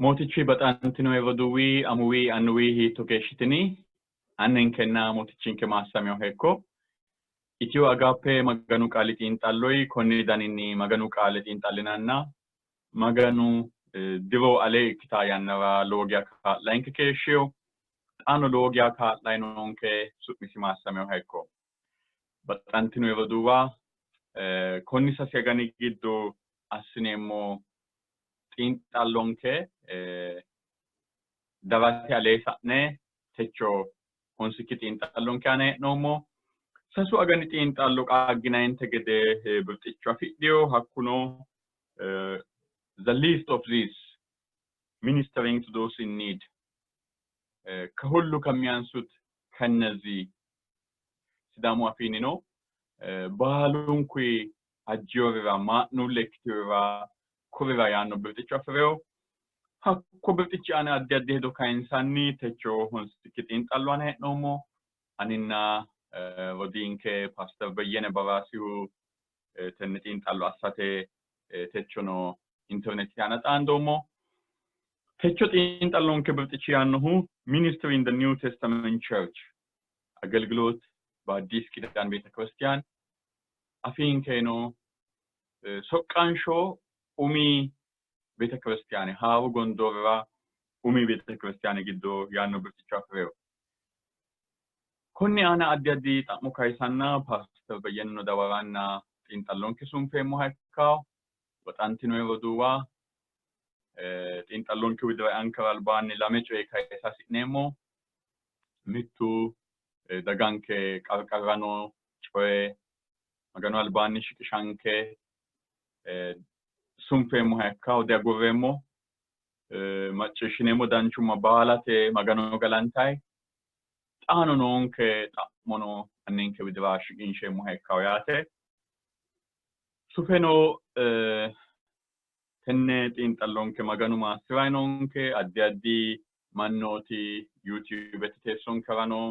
Mootichi baxaantino evoduwi amuwi annuwi hiittokeeshshitini annen kenna mootichinke maassameo hekko Ethio Agape maganu qaali xiinxalloi konni daninni maganu qaali xiinxallinanna maganu divo ale ikkita yannara lowo geya kaa'lainke keeshsheo xaano lowo geya kaa'lainonke su'misi maassameo hekko baxaantino evoduwa konni sase agani giddo assineemmo xiinxallonke davate alee sa'ne techo honsikki xiinxallonke ane hee'noommo sasu agani xiinxallo qaagginainte gede birxicho afidheo hakkuno the least of these ministering to those in need ከሁሉ ከሚያንሱት ከነዚህ ሲዳሙ አፊኒ ነው ባሉንኩ አጂዮራ ማኑሌክቲራ ኩሪራ ያኖ ብርጥቻ ፍሬው hakko birtichi ana addi addi hedo kainsanni techo honsikki xiinxalluan hee'noommo aninna wodiinke pastor Beyyene Barasihu tenne xiinxallo assate techono internet aana xaandoommo techo xiinxallonke birtichi yaannohu ministry in the New Testament Church aገልግሎት በአዲስ ኪዳን ቤተክርስቲያን አፊንኬኖ ሶቃንሾ ኡሚ ቤተክርስቲያኔ ሃው ጎንዶራ ኡሚ ቤተክርስቲያኔ ግዶ ያኖ ብርቲቻ ፍሬው ኮኒ አና አዲያዲ ጣሙ ካይሳና ፓስተር በየነ ዳዋራና ጢንጣሎን ኪሱም ፌሞ ሃካው በጣንቲኖ የወዱዋ ጢንጣሎን ኪውድራ አንከራል ባኒ ላሜጮ የካይሳ ሲኔሞ ሚቱ ደጋንኬ ቃርቃራኖ ጮይ magano albani shikishanke sunfemo hekka ode agurremo maccishinemo danchuma baalate magano galantai xaano nonke xa'mono annenke widira shiqinshemo hekka yaate sufeno tenne xiinxallonke maganu maassirainonke addi addi mannoti YouTube teessonkerano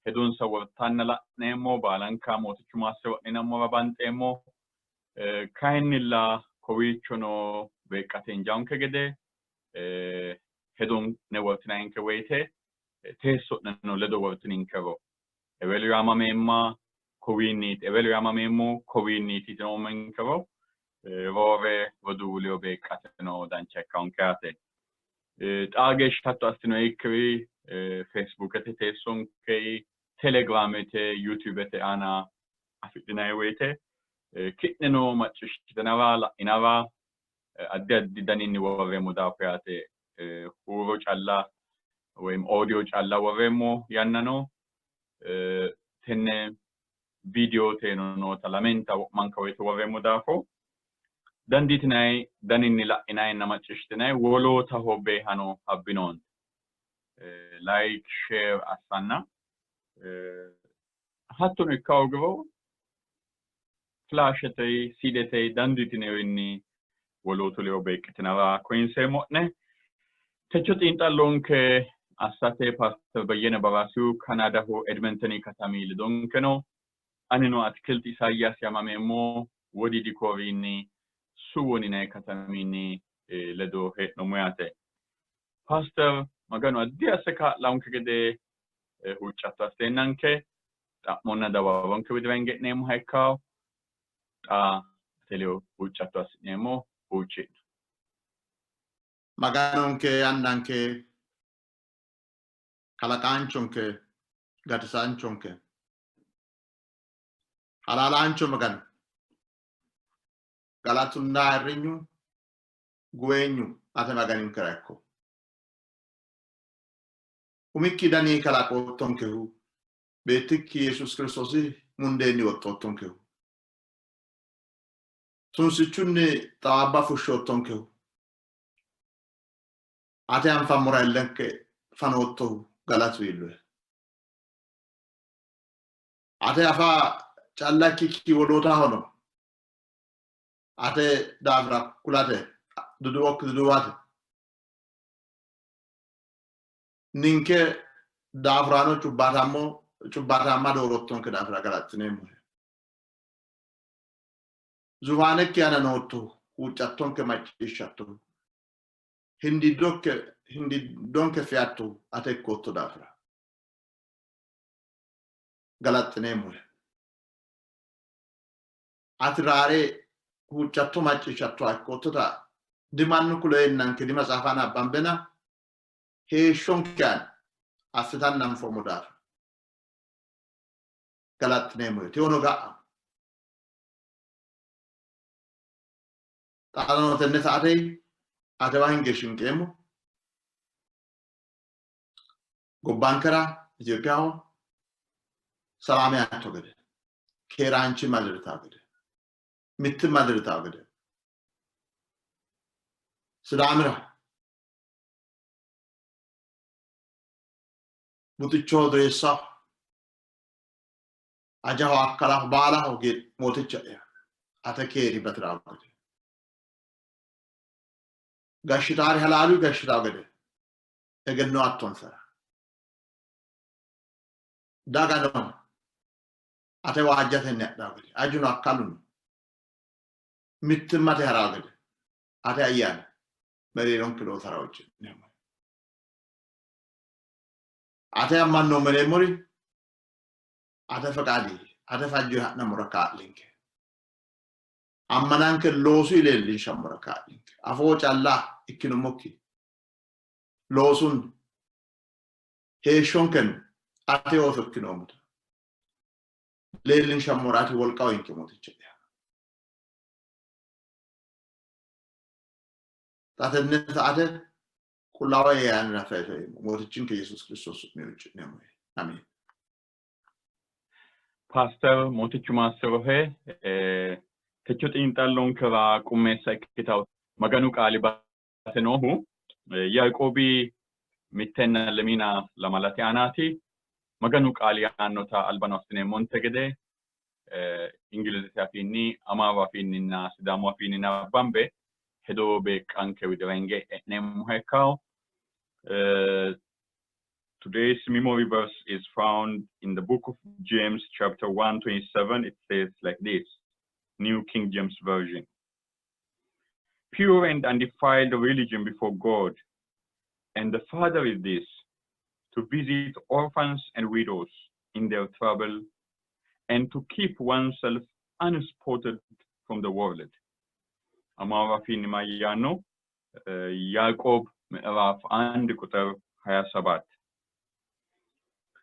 hedonsa wortanna la'neemmo baalanka mootichu maassira'ninammo rabanxeemmo kayinnilla kowiichono beeqqate injaanke gede hedon ne wortinainke woyte teesso'neno ledo wortininkero ewelu yaamameemma kowiinniiti ewelu yaamameemmo kowiinniiti tinomenkero roore woduulio beeqqateno dancha ikkaonke yaate xaageeshshi hatto assino ikkiri Facebookete teessonkei Telegramete YouTubete ana afidinai woyte kitneno maccishitanara la'inara addi addi daninni worreemmo daafo yaate huuro calla ወይም ኦዲዮ ጫላ ወሬሞ ያነኖ ተነ ቪዲዮ ተኖ ተላሜንታ ማንከወይቶ ወሬሞ ዳፎ dandiitnai daninni la'inayna maccishitinai woloota hobbe hano abbinon like share assanna hattono ikkawgro flashetei sidetei dandiitnewinni wolooto le obbeekkitinara koinseemo'ne techo xiinxallonke assate pastor Beyyene Barasihu Kanadaho Edmontoni katami lidonkeno anino atkilti Isaayyaas yamameemmo wodi dikorinni suwonine katamini ledo he'noommo yaate pastor maganu addi asse kaa'laanke gede huuccatto assennanke xa'monna dawaronke widira hinge'neemmo haikkaw xa teleo huuccatto assi'neemmo huuccidhu maganonke annanke kalaqaanchonke gatisaanchonke halaalaancho maganu Galatunna irrinyu guenyu ate maganin kerekko umikki dani kalaqottonkehu beetikki Yesus Kristosi mundeenni woxxottonkehu tunsichunni xawaabba fushshoottonkehu ate anfammora illenke fanoottohu galatu illoe ate afa callakkikki woloota hono ate davra kulate duduwate ninke davrano cubbatamma doorottonke davra galattineemmo zuvanekki ana nootto huuccattonke macciishshatto hindi donke fiattu ate kotto dafra galatneemmo atrare huccatto maccicatto akkotota dimannu kuleenanke di masafana bambena he shonkan asitannan formudar galatneemmo tiono ga taano tenne saate ate wahinge shinkeemo gobbankara Ethiopiaho salame atto gede keeraanchi malirta gede mitti malirta gede Sidamira buticho dressa ajaho akkala baala hoge moticha ya ate keeri batra gede gashitari halalu gashita gede egenno atton sara daga no ate wajjate nedda gede ajuno akkalun mittimate hara gede ate ayyan mereeron kilo sarawche nemo ate ammanno meremori ate faqadi ate fajju hatna muraka linke ammananke loosu ilelli shamuraka linke afo calla ikkino mokki loosun heeshonken ate ofokkino muta lelin shamurati wolqaw inke motiche tatenne ate kulawa yan rafafe motichin ke Jesus Christos miuch nemo amen Pastor Motichuma Serohe techut intallon kara kummesa kitaw maganu qali batenohu Yaaqobi mittenna lemina lamalati anati maganu qali annota albanosne montegede ingilizete afini amawa afinina sidamo afinina bambe hedo be kanke widrenge nemu hekao Today's memory verse is found in the book of James, chapter 1:27. It says like this, New King James Version. Pure and undefiled religion before God, and the Father is this, to visit orphans and widows in their trouble, and to keep oneself unspotted from the world. Amara fin mayano, Jacob ምዕራፍ 1 ቁጥር 27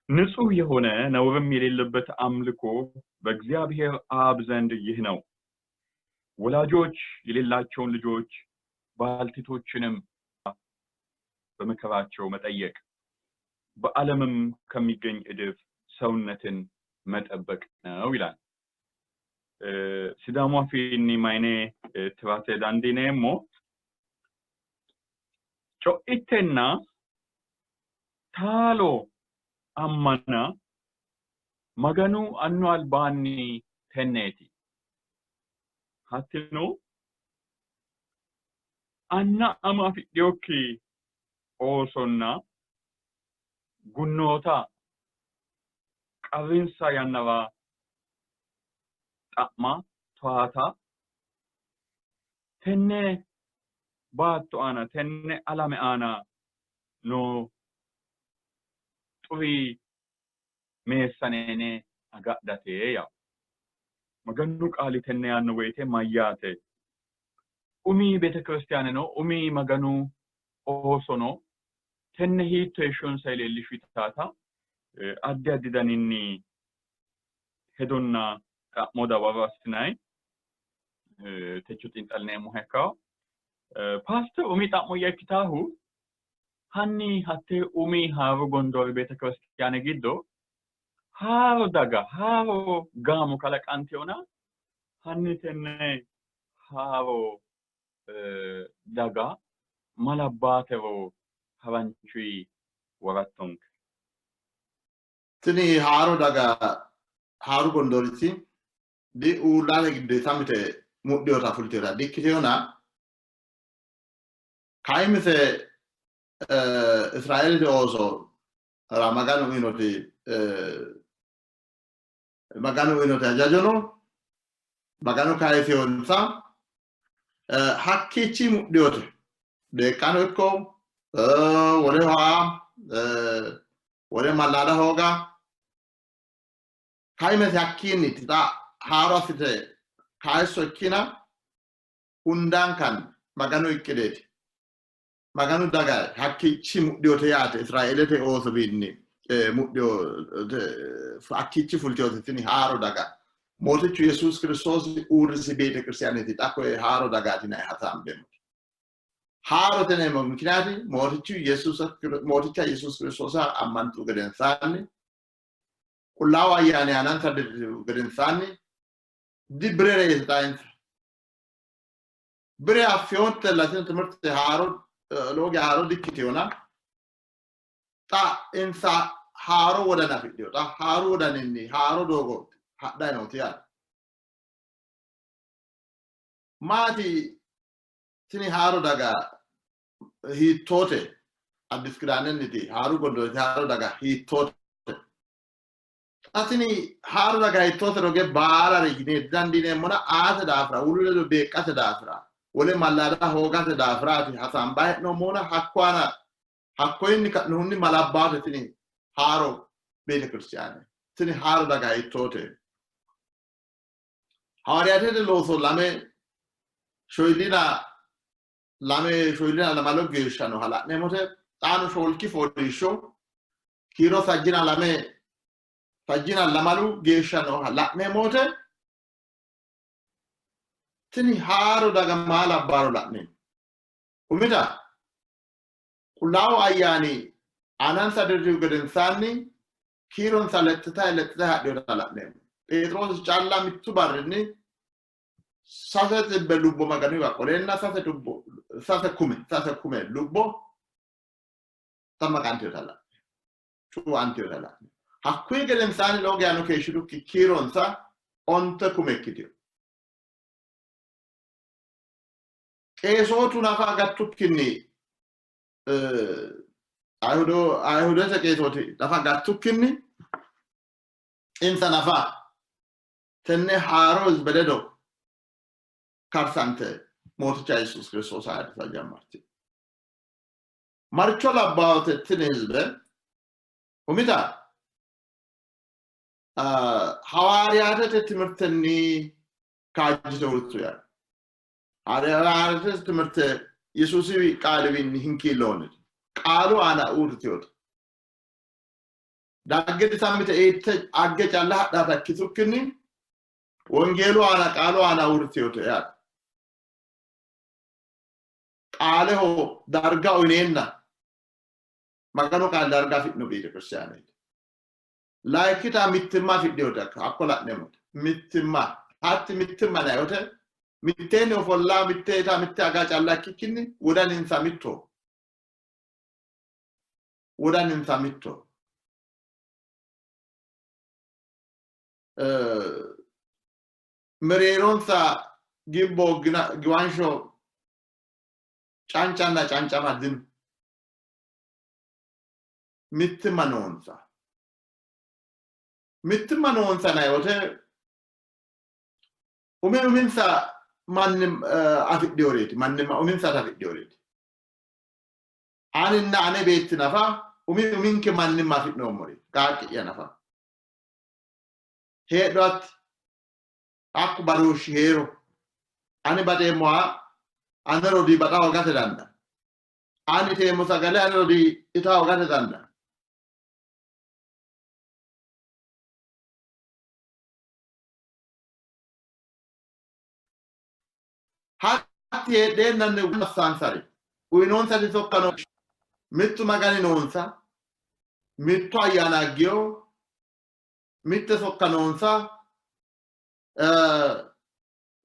ንጹህ የሆነ ነውርም የሌለበት አምልኮ በእግዚአብሔር አብ ዘንድ ይህ ነው ወላጆች የሌላቸውን ልጆች ባልቴቶችንም በመከራቸው መጠየቅ በዓለምም ከሚገኝ እድፍ ሰውነትን መጠበቅ ነው ይላል ሲዳሞ ፊኒ ማይኔ ትራቴ ዳንዲኔሞ ጮኢቴና ታሎ አማና መገኑ አኗል ባኒ ተኔቲ ሀትኖ አና አማፊ ዲዮኪ ኦሶና ጉኖታ ቀሪንሳ ያነባ ጣማ ተዋታ ተኔ ባቶ አና ተኔ አላሜ አና ኖ ጡሪ ሜሰኔኔ አጋዳቴ ያ መገኑ ቃሊ ተኔ ያን ወይቴ ማያቴ ኡሚ ቤተክርስቲያን ነው ኡሚ መገኑ ኦሶኖ ተኔ ሂቴሽን ሳይሌልሽ ይታታ አዲያዲዳኒኒ ሄዶና ሞዳ ባባስናይ ተቹቲን ጠልኔ ሙሄካው ፓስተር ኡሚ ጣሞ ያኪታሁ ሃኒ ሀቴ ኡሚ ሃሩ ጎንዶር ቤተክርስቲያን ጊዶ ሃሩ ዳጋ ሃሩ ጋሙ ከለቃንቲዮና ሃኒ ተኔ ሃሩ ዳጋ ማላባቴሮ ሃራንቺ ወራቶንክ tini haaro daga haaro gondoriti di ulale gidde tamite muddiota fultira dikkiteona kaimite Israel de oso ramagano inoti magano inoti ajajono magano kaifionsa hakkichi muddiote Dekanoko, wore malada hoga. Kaime yakini tita harafite kaiso kina undankan maganu ikkedeti. Maganu daga hakki chimuddio teate Israelete oso binni muddio hakki fultiote tini haro daga. Motichu Jesus Christos ursi bete Christianity tako haro daga tina hatambe. Haro tene mumkinati motichu Jesus Christos amantu gedensani. Kullawa yani ananta gedensani di brere tainta. Bre affionte la temerte haro logi haro dikitiona ta insa haro wadana video ta haro wadanini haro dogo dai no tia mati tini haro daga hi tote abiskranen haro gondo haro daga hi tote atini haro daga hi tote roge bara rigine dandine mona ata dafra ulule do be kata dafra wole malada hogata dafra ti hasamba no mona hakwana hakkoyni ka nunni malabbato tini haro bene cristiane tini haro daga hi tote hawariate lo so lame shoylina lama lo geshano hala nemote tanu sholki fodisho kiro sajjina lamalu geshano hala nemote tini haro daga mala baro lakne umita kulaw ayani anansa derju geden sanni kiron saletta hadde lakne Petros challa mittu barni sase belubbo maganu wa qolenna sase kume lubbo tamma kanti tala chu anti tala hakku gelen sani loge anu ke shudu ki kironsa onta kume kidio keso tunafa gattukkinni ayudo se kesoti nafa gattukkinni insa nafa tenne haroz bededo karsante moticha Jesus Christos ayat sajammarti marcho labbaote tinizbe umita hawariyate timirtenni kaajite urtuya hawariyate timirte Yesusi qalbin hinkilone qalu ana urtiyot daggedi samite ette agge calla hadata kitukkinni wongelu ana urtiyot ya qaaleho darga unenna magano qal darga fitno bide Christianity laikita mittimma fidiyota akkola nemot mittimma hatti mittimma na yote mittene folla mitteta mitte aga calla kikkinni wodanin samitto mereronsa gibbo gwansho cancama din mittimma nonsa na yote uminsa mannim afiddioreti uminsa afiddioreti aninna ane beetti nafa uminke mannim afidnomori kaaki ya nafa hedot akku barushi hero ani bate moa anero di batawo gate danda ani te musagale anero di itawo gate danda hatti e nanne sansari uinonsa di sokkano mittu magani nonsa mittu ayana gyo mitte sokkanonsa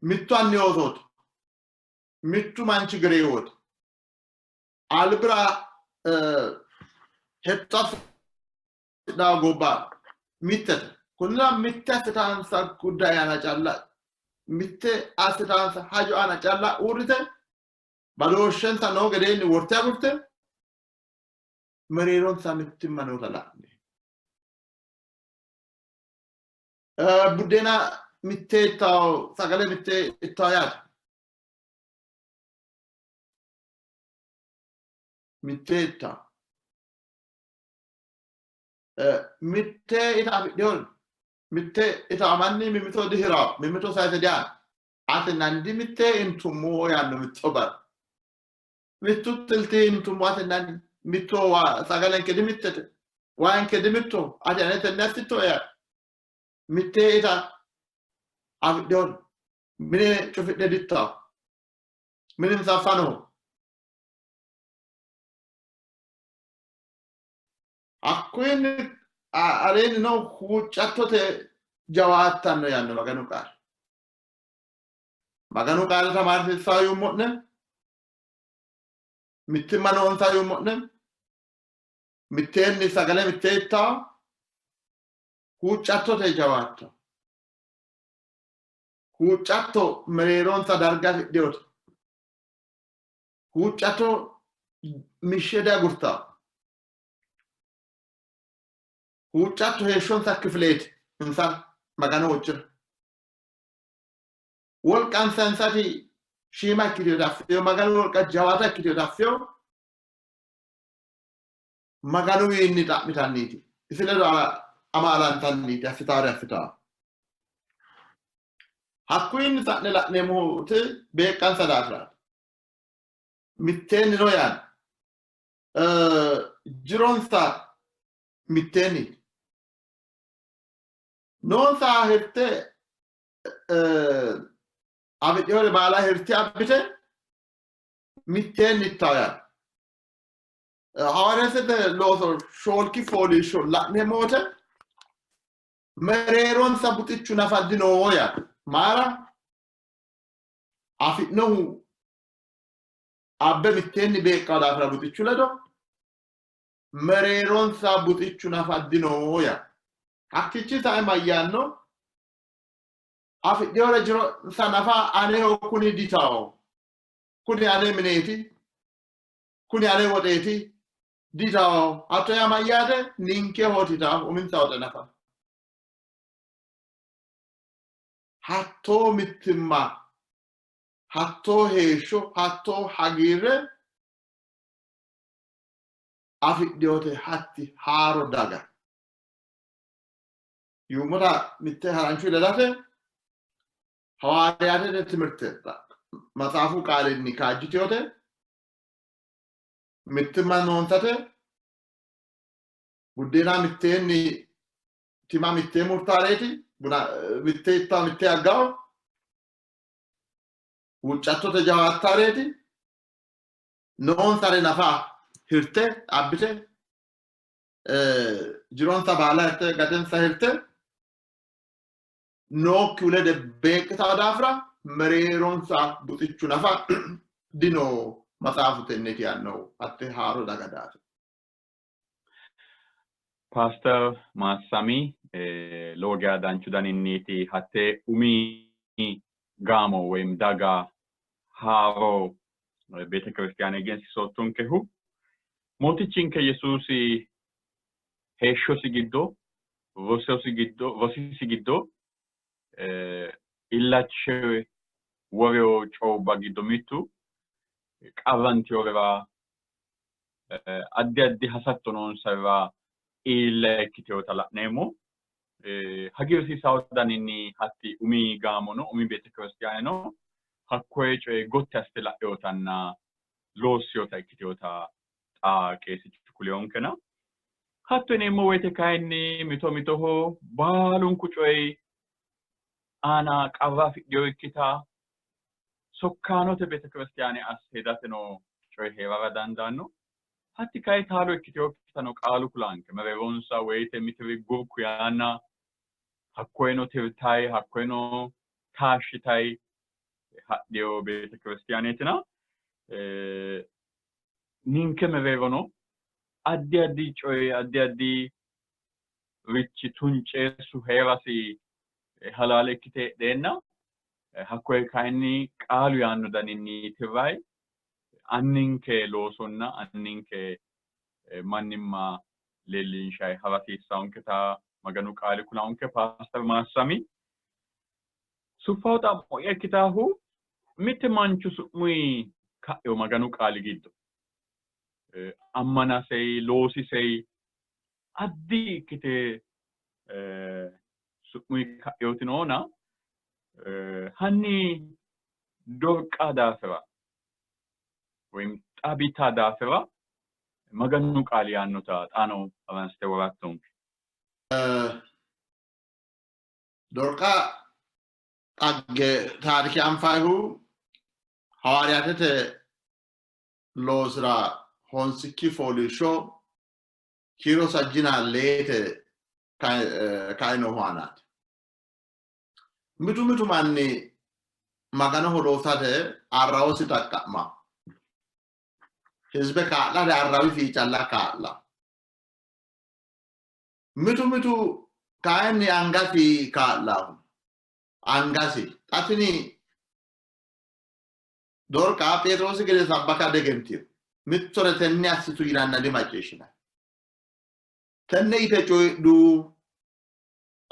mittu anniosot mittu manchi greyot albra hettas da goba mitte kunna mitte tansa kudayana challa mitte asitansa hajo ana challa urite badoshensa no gedeni worte mereron samittimma no talaqni budena mitte taw sagale mitte ittayat mittetta mitte ita abidol mitte ita amanni mimito dihira mimito sayte dia ate nandi mitte intumo yanno mittobar mittu tilti intumo ate nandi mitto wa sagalen kedi mittete wa en kedi mitto ate anete nestito ya mitte ita abidol mine chofide ditta minin safano akwen areni no huccattote jawaattanno yanno maganu qaal tamarti sayu modne mittimma non sayu modne mittenni sagale mittetta huccattote jawaatto huccatto mereeronsa darga fidhiyoote huccatto mishsheda gurta huccatto heeshshonsa kifileeti insan maganu wajjira wolqan sensati shiima ikkitiyo daffeyo maganu wolqa jawaata ikkitiyo daffeyo maganu wiinni xa'mitanniiti isi ledo amaalantanniiti affitaare hakkuyinni sa'ne la'neemmohu beeqqansa daafiraati mitteenni no yaan jironsa mitteenni noonsa hirte abidyoole baala hirte abbite mitteenni ittawo yaan hawaasete looso shoolki fooliishsho la'neemmo wote mereeronsa buxichu nafaddinoo yaan maara afi'nohu abbe mitteenni beeqqawo daafira buxichu ledo mereeronsa buxichu nafaddinoo yaan hakkichi sae mayyaanno afidhiyoore jironsa nafa aneho kuni ditawo kuni ane mineeti kuni ane woxeeti ditawo hatto yaa mayyaate ninke hootitawo uminsa woxe nafa hattoo mittimma hattoo heeshsho hattoo hagiirre afidhiyoote hatti haaro daga yuummota mitte haranchu ledate hawaariyaatete timirte maxaafu qaalinni kaajjitiyote mittimma noonsate buddeena mitteenni tima mittee murtaareeti buna mittee ittaa mittee aggawo huccattote jawaattaareeti noonsare nafaa hirte abbite jironsa baala hirte gatensa hirte nookki ulede beeqqitawo daafira mereeronsa buxichu nafa dino maxaafu tenneti yaannohu hatte haaro daga daafira Pastor Massami loogyaa danchu daninniiti hatte umi gaamo ወይም daga haaro ቤተ ክርስቲያን egensiisottonkehu mootichinke Yesuusi heeshshosi giddo rosisi giddo illache woreo coobba giddo mittu qarrantiyoorira addi addi hasatto noonsarira illa ikkitewota la'neemmo hagiirsiisawo daninni hatti umi gaamono umi beete kiristiyaaneno hakkoye coye gotti assite la'eyotanna loossiyota ikkitewota xaa qeesichi kuleyoonkena hatto yineemmo woyte kayinni mitoho baalunku coye aana qarra afidhiyo ikkita sokkaanote beete kiristiyaane asse hedateno coye heerara dandaanno hatti kayi taalo ikkiteyo ikkitano qaalu kulaanke mereeronsa woyte mitiri gurku yaanna hakkoyeno tirtayi hakkoyeno taashshitayi hadhiyo beete kiristiyaaneetina ninke mereerono addi addi coye addi addi richi tunceessu heerasi halaale ikkite heedheenna hakkoye kayinni qaalu yaanno daninni tirrayi anninke loosonna anninke mannimma leellinshayi harasiissaawonketa maganu qaali kulaanke Pastor Massami suffawo xa'mo'ya ikkitaahu mitte manchu su'muyi ka'eyo maganu qaali giddo ammana sei loosi sei addi kite sukmi yotinona hanni dorqa daafira ወይም ጣቢታ ዳፍራ maganu qaali annota xaano avanste waratton dorqa agge taariki anfaahu hawaariyatete loosira honsikki foolisho kiro sajjina leete kaino hoanaat mitu manni magano holoosate arrawosi taqqa'ma hizbe kaa'la arrawi fi calla kaa'la mitu kaayni angasi kaa'la angasi atini dorqa Petrosi gede sabbaka degenti mittore tenne assitu iranna di macceeshina tenne ite coy du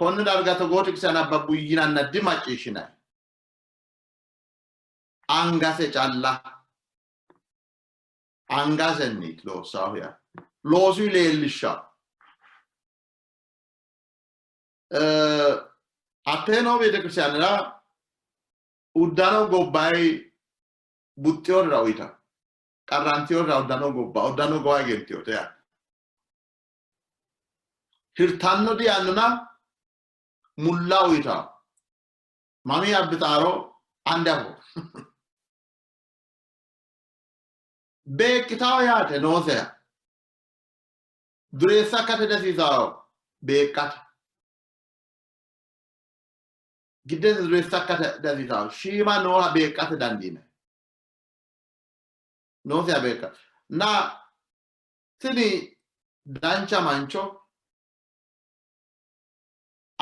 konne darga to gotik sana babbu yiranna di macceeshina angase calla angasenni lo sawya loosu leelisha ateno vede kristianera uddano gobbay buttior rawita qarrantior uddano gobba uddano goa gentio te hirtanno di annuna mulla uita mami abitaro andavo beekitaw yaate noosea dureessa akkate dasiisaw beekkata giddees dureessa akkate dasiisaw shiima nooha beekkate dandiine noosea beekkata na tini dancha mancho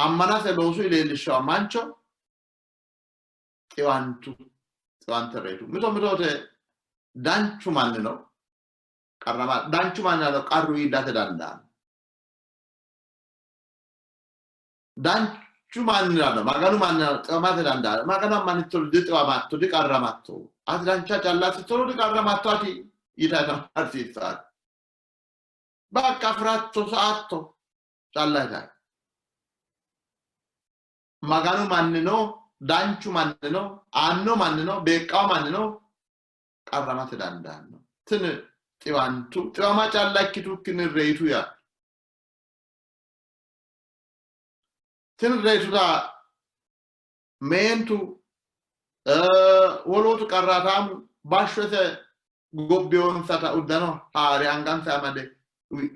ammanase loosu ileellishaw mancho xiwantereetu mitote danchu mannino qarrama danchu mannino qarru idate dandaan danchu mannino maganu mannino xamate dandaan maganu mannito ditwamatto di qarramatto ati dancha callati tolo di qarramatto ati itata artista bakka fratto saatto callata maganu mannino danchu mannino anno mannino beeqqaw mannino qarramate dandaanno tin xiwama callakkitu kinirreetu ya tinirreetu da meentu wolootu qarratamu bashshose gobbeonsata uddano haare angansa amade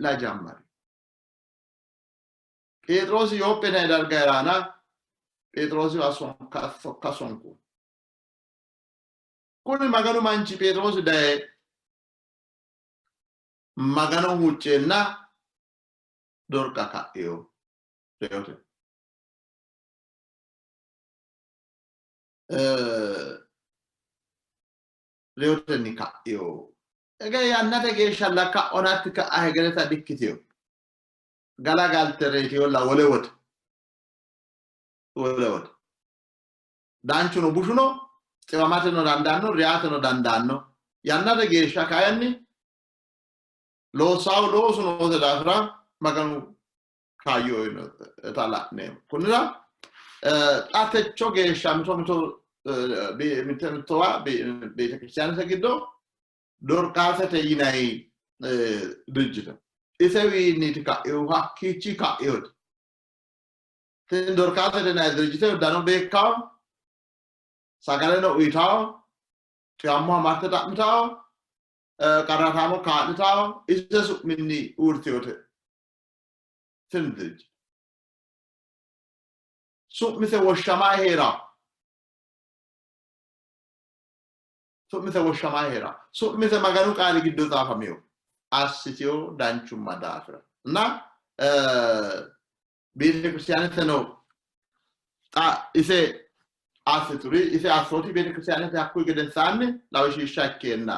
la jammari Petrosi yoppene darga irana Petrosi wason kasonku kuni maganu manchi Petrosi dae magano huccenna dorqa ka'eo reyote reyote ni ka'eo ege yannate geeshsha lakka onatti ka'a hegereta dikkiteo gala galtereti olla wolewot danchuno bushuno xiwamate no dandaanno riyaate no dandaanno yannate geeshsha kayanni loosaw loosuno daafira maganu kaayyo tala'neemo kunira xatecho geeshsha mito mittowa beete kristiyaanete giddo dorqaasete yinayi dirjite isewiinniiti ka'ehu hakkiichi ka'ehooti tin dorqaasete yinayi dirjite uddano beekkaw sagaleno uyitaw xiwammoha marte xa'mitaw qarratamo kaa'litaw ise su'minni uurtiyote tin dirjite su'mise woshshamaa heeraw su'mise maganu qaali giddo xaafameyo assitiyo danchumma daafira na beete kristiyaanete no xa ise assituri ise assoti beete kristiyaanete hakkuyi gedensaanni lawishshiishsha ikkeenna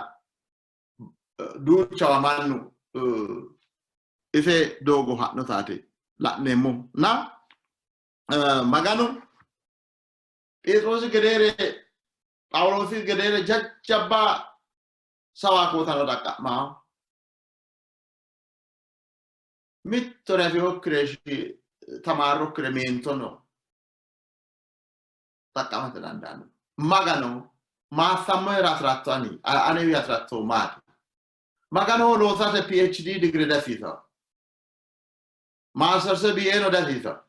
duuchawa mannu ise doogo ha'notaate la'neemmo na maganu Petrosi gedere Pawulosi gedere jajjabba sawa kootano daqqa'maa Mittora fi cresci tamarro cremento no. Taccamate dandano. Magano ma samera trattani ane via tratto mate. Magano lo usate PhD degree da fisa. Master se bieno da fisa.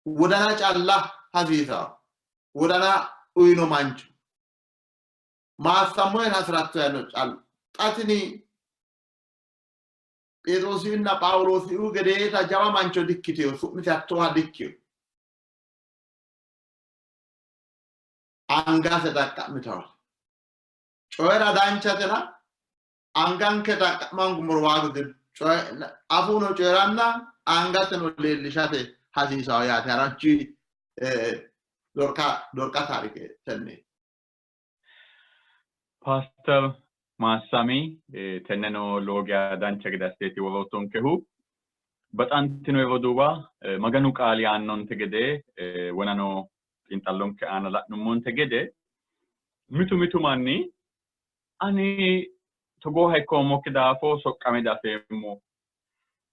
Wudana challa hafiza. Wudana uino manchu. Ma samera tratto eno chal. Atini Pedrosina Paolo si ugedeta java mancho dikkitio su mi tatto ha dikkio. Anga se takka mitawa. Cioera danchatena angan che takka mangumur wagudin. Cioè afuno cioeranna angateno le lishate hasi sawayate aranchi dorka tarike tenne. Pastor Masami tenneno logia dancha gidasteti woloton kehu baxantino evoduba maganu qaali aannon tegede wonano intallon ke ana la'nummon tegede mitu manni ani togo hekko mokidafo soqqame dafemmo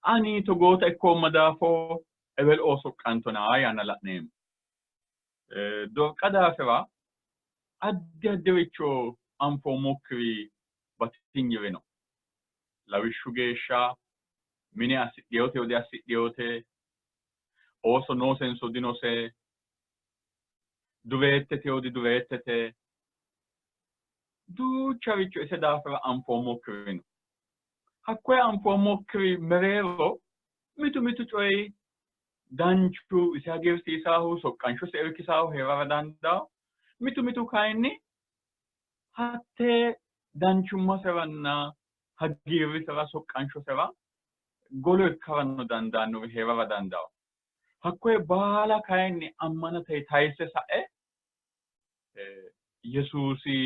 ani togo ta ekko madafo ebel o soqqantona ay ana la'nem do qadafewa addewicho anfo mokri batignireno lawishu geeshsha mini assidhiyote odi assidhiyote oso no senso dinose duvettete odi duvettete duuchawicho ise daafira anfo mokrino hakkoe anfo mokri mereero mitu coyi danchu ise hagiirsiisaahu soqqansho se irkisaahu heerara dandaao mitu kayinni hatte danchummaseranna hagiirrisera soqqanshosera golo ikkaranno dandaanno heerara dandaao hakkoe baala kayinni ammanate tayse sa'e Yesuusi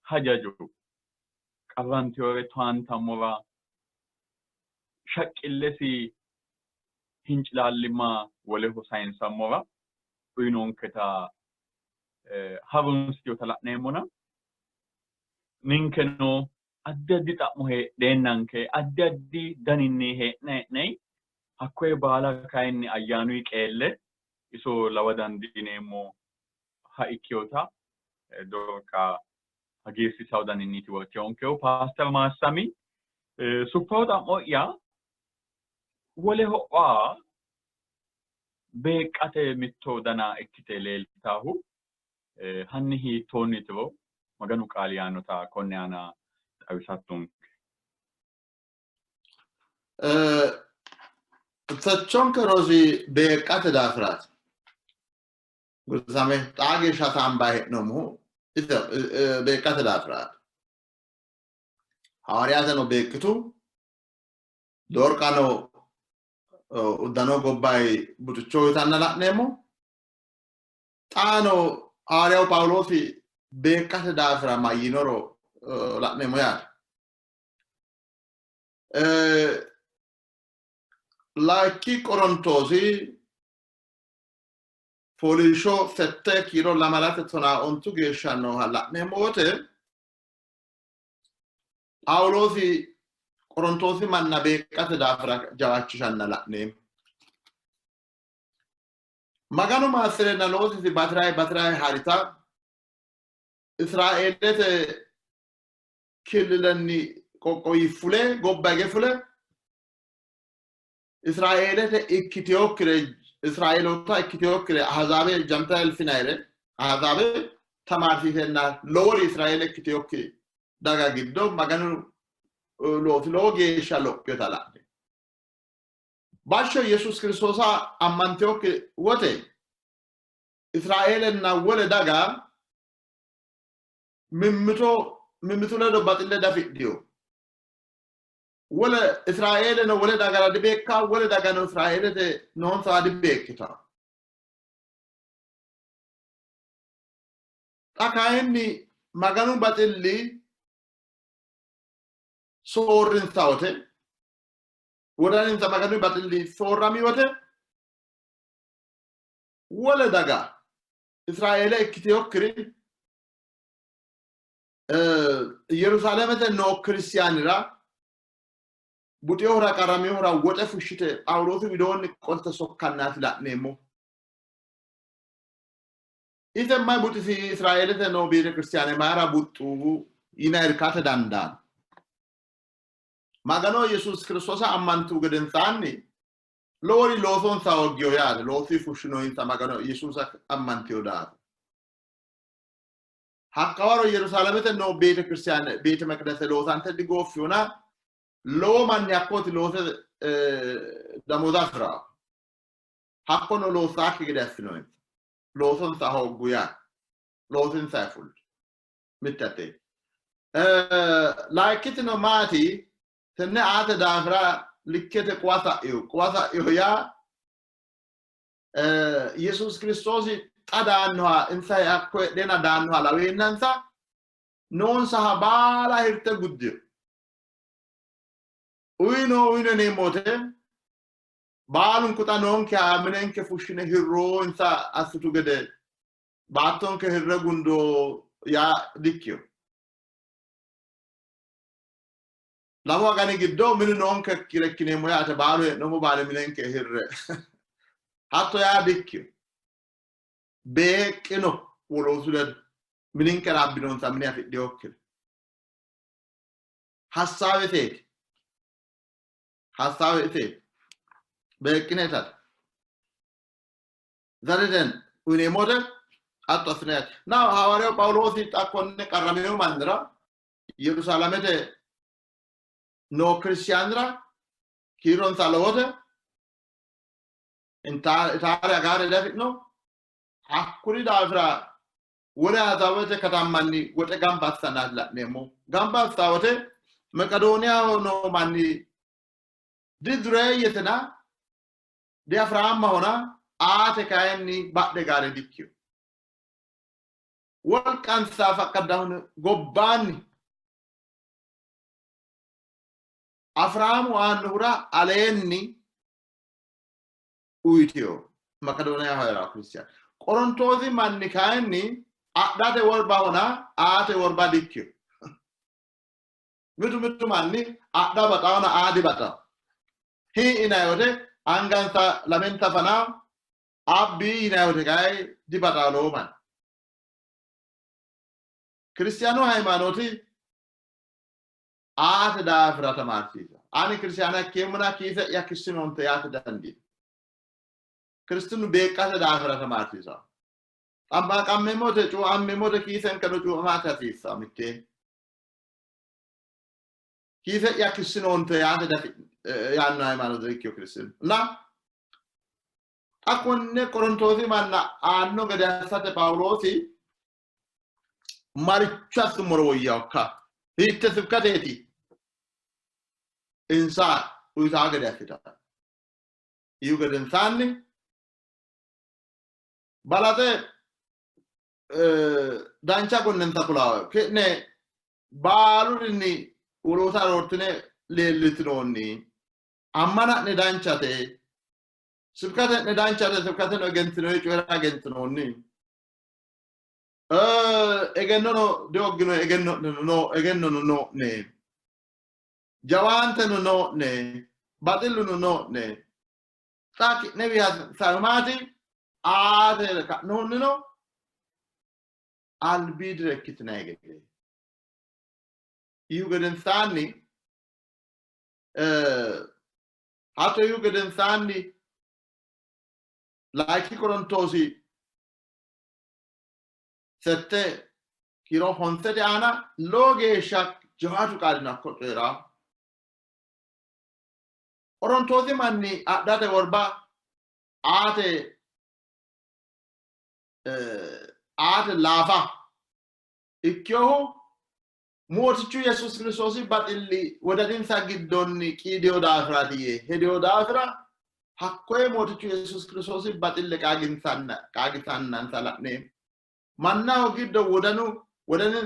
hajaju qarrantiyoore to'antammora shaqqillesi hincilaallimma woleho sayinsammora uyinonketa harunstiyota la'neemmona ninkeno addi xa'mo heedheennanke addi daninni hee'ne'nei hakkoe baala kayinni ayyaanui qeelle iso lawa dandiineemmo ha ikkiyota dorka hagiirsiisaw daninniti wortiyonkehu Pastor Massami suppaw xa'mo'ya woleho beeqqate mitto dana ikkite leeltaahu hanni hiittoonnitiro maganu qaali yaannota konne aana xawisattunke. Faccionke rosi beeqqate daafiraati. Gusame xaage shataan baay'eedhamu beeqqate daafiraati. Hawaariyaatano beekkitu doorqano uddanoo gobbaay butichoo yitanna la'neemmo. Xaano Hawaariyaw Phaawulosi beeqqate daafira mayyinoro la'neemmo yaate. Lakki Qorontoosi fooliishsho 7 kiiro 2 geeshshanno la'neemmo wote Phaawulosi Qorontoosi manna beeqqate daafira jawaachishanna la'neemmo. Maganu maassirenna loosisi batiray harita Israa'eelete killilenni qoqqowi fule gobbage fule Israa'eelete ikkitiyokkire Israa'eelota ikkitiyokkire ahzaabe janta elfinayre ahzaabe tamaarsiisenna lowori Israa'eele ikkitiyokki daga giddo maganu lowo geeshsha lophiyota la'ne. Bashsho Yesuus Kiristoosa ammantiyokki wote Israa'eelenna wole daga mimmitu ledo baxille dafidhiyo. Wole Israa'eeleno wole dagara dibeekka wole dagano Israa'eelete noonsa dibeekkita. Xa kayinni maganu baxilli soorrinsa wote wodaninsa maganu baxilli soorrami wote wole daga Israa'eele ikkitiyokkiri Yerusaalemete noo kiristiyaanira buteora karameora wote fushite Phaawulos widoonni qolta sokkannaati la'neemmo. Ise mai buti si Israa'elete no beete Kiristaane maara buxxuu ina irkate danda'an. Magano Yesuus Kiristoosa ammantuu gedensaanni lori loosonsa oggio yaade loosi fushinoinsa magano Yesuusa ammantio daate. Hakkawaro Yerusaalemete no beete Kiristaane beete maqdase loosante di goffiona loo manni akkooti loose damoza fira. Hakkono loosaakki gede assinoinsa. Loosonsa hogguyaa. Loosinsa full. Mittate. Laikitino maati tenne aate daafira likkete quwasa iyo yaa Yesuus Kiristoosi xadaannoha insa akko dena daannoha laweennansa noonsa baala hirte guddiyo. Uyino ne mote baalun kuta noonke aminenke fushine hirroo insa assitu gede baattonke hirre gundo yaa dikkiyo. Lamu agani giddo minu noonke kirekkineemmo yaate baalu hee'noommo baale minenke hirre. Hatto yaa dikkiyo. Beeqqino wolootu ledo mininke rabbinoonsa mine afidhiyokkire. Hassaaweteeti. Beeqqineetate. Zariden uyineemmote hatto assineeti. Now hawaariyoo Phaawulosi xakkonne qarrameo mannira Yerusaalemete no Kiristaanira kiironsa lowote itaare agaare dafitno hakkuri daafira wole hasaawete katammanni woxe gamba assanaati la'neemmo. Gamba assaawete Maqedooniyaa no manni didureeyyetina diafraamma hona aate kayinni badhe gaare dikkiyo. Wolqansaa fakkadahun gobbaanni Afraamu aannuhura aleenni uyitiyo Maqedooniyaa hoyraa Kiristiyaan. Qorontoosi manni kayinni adhate worba hona aate worba dikkiyo. Mitu manni adha baxaawna aadi baxaaw. Hii inayote angansa lamenta fanaaw abbii inayote kay di baxaaw looman. Kiristiyaanuu haymaanooti aate daafira tamaarsiisa. Ani Kiristiyaana keemuna kiisa yakkisinoonte yaate dandii. Kiristinu beeqqate daafira tamaarsiisa. Amma qammeemote cu'ammeemote kiisen kanu cu'amaate hasiisa mittee. Kiisa yakkisinoonte yaate dafi yaanno haymaanote ikkio Kiristinu. Na akkonne Qorontoosi manna aanno gede assate Phaawulosi maricho assumoro woyyawokka. Hiitte sibkateeti. Insa uyisaa gede assita. Iyu gedensaanni balate dancha gonnensa kulaawe ke'ne baalurinni woloota roortine leellitinoonni ammana'ne danchate sibkate'ne danchate sibkateno egentinoyi coyira egentinoonni egennono dioggino egennono no'ne jawaanteno no'ne baxilluno no'ne xaaki'newi sayumaati aate ka'noonnino albiidire ikkitinayi gede iyu gedensaanni hatto iyu gedensaanni laayikki Qorontoosi 7 kiiro honsete aana lowo geeshsha jawaatu qaalino akko coyiraa. Qorontoosi manni adhate worba aate laafa ikkiohu mootichu Yesuus Kiristoosi baxilli wodadinsa giddonni qiidiyo daafiratiye hediyo daafira hakkoye mootichu Yesuus Kiristoosi baxille qaagisannansa la'neemmo. Mannaho giddo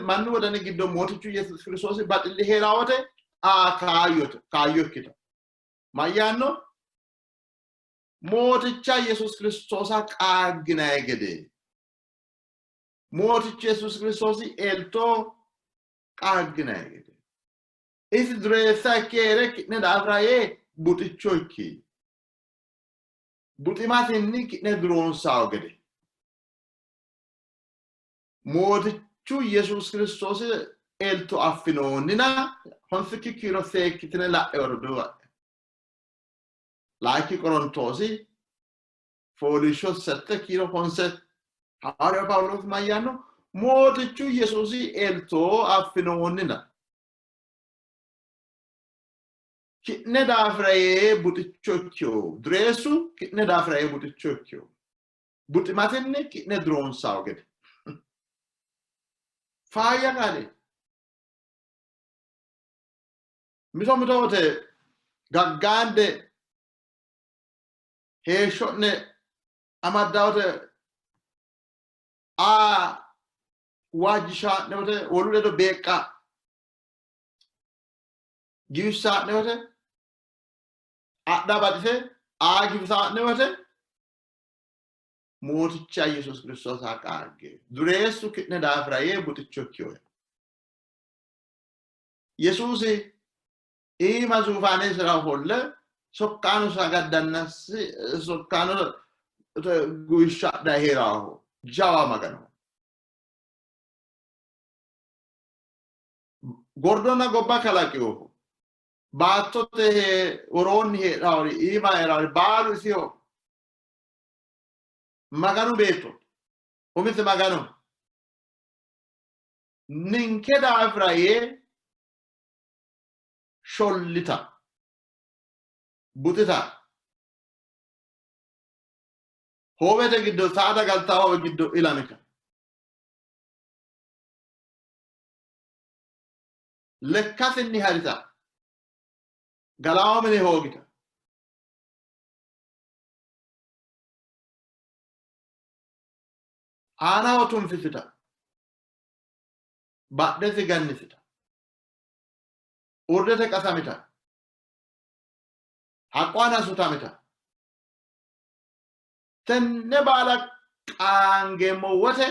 mannu wodani giddo mootichu Yesuus Kiristoosi baxilli heerawote kaayyo ikkita. Mayyaanno mooticha Yesuus Kiristoosa qaagginayi gede mootichu Yesuus Kiristoosi eeltoo qaagginayi gede isi dureessa kere kitne daafraye butichoki butimatinni kitne duronsaw gede mootichu Yesus Kristos elto affinonnina honsiki kiro seekkitine la'e orduwa laaki Qorontosi folisho 7 kiro honse Hawaariyyu Phaawulos mayyaanno mootichu Yesuusi elto affinonnina kitne daafraye butichokyo dureessu kitne daafraye butichokyo butimatinni kitne duronsaw gede faaya gale misomitote gaggande heeshshonne amaddawote waajjishaa'newote wolu ledo beeqqa giwisaa'newote adha baxise giwisaa'newote mooticha Yesus Kristos qaagge dureessu kitne daafraye butichokyo Yesuusi ima zufaane sira holle sokkaanu sagaddannasi sokkaanu guishadha heeraho jawa magano gordona gobba kalaqiyoho baattote woroonni heedhaawori ima heeraawori baalu isiho maganu beetto umisi maganu ninke daafraye shollita butita hoowete giddo saada galtaa hoowe giddo ilamika lekkasinni harita galaawo mine hoogita aanaho tunfisita badhesi gannisita urdete qasamita haqqaana sutamita tenne baala qaangeemmo wote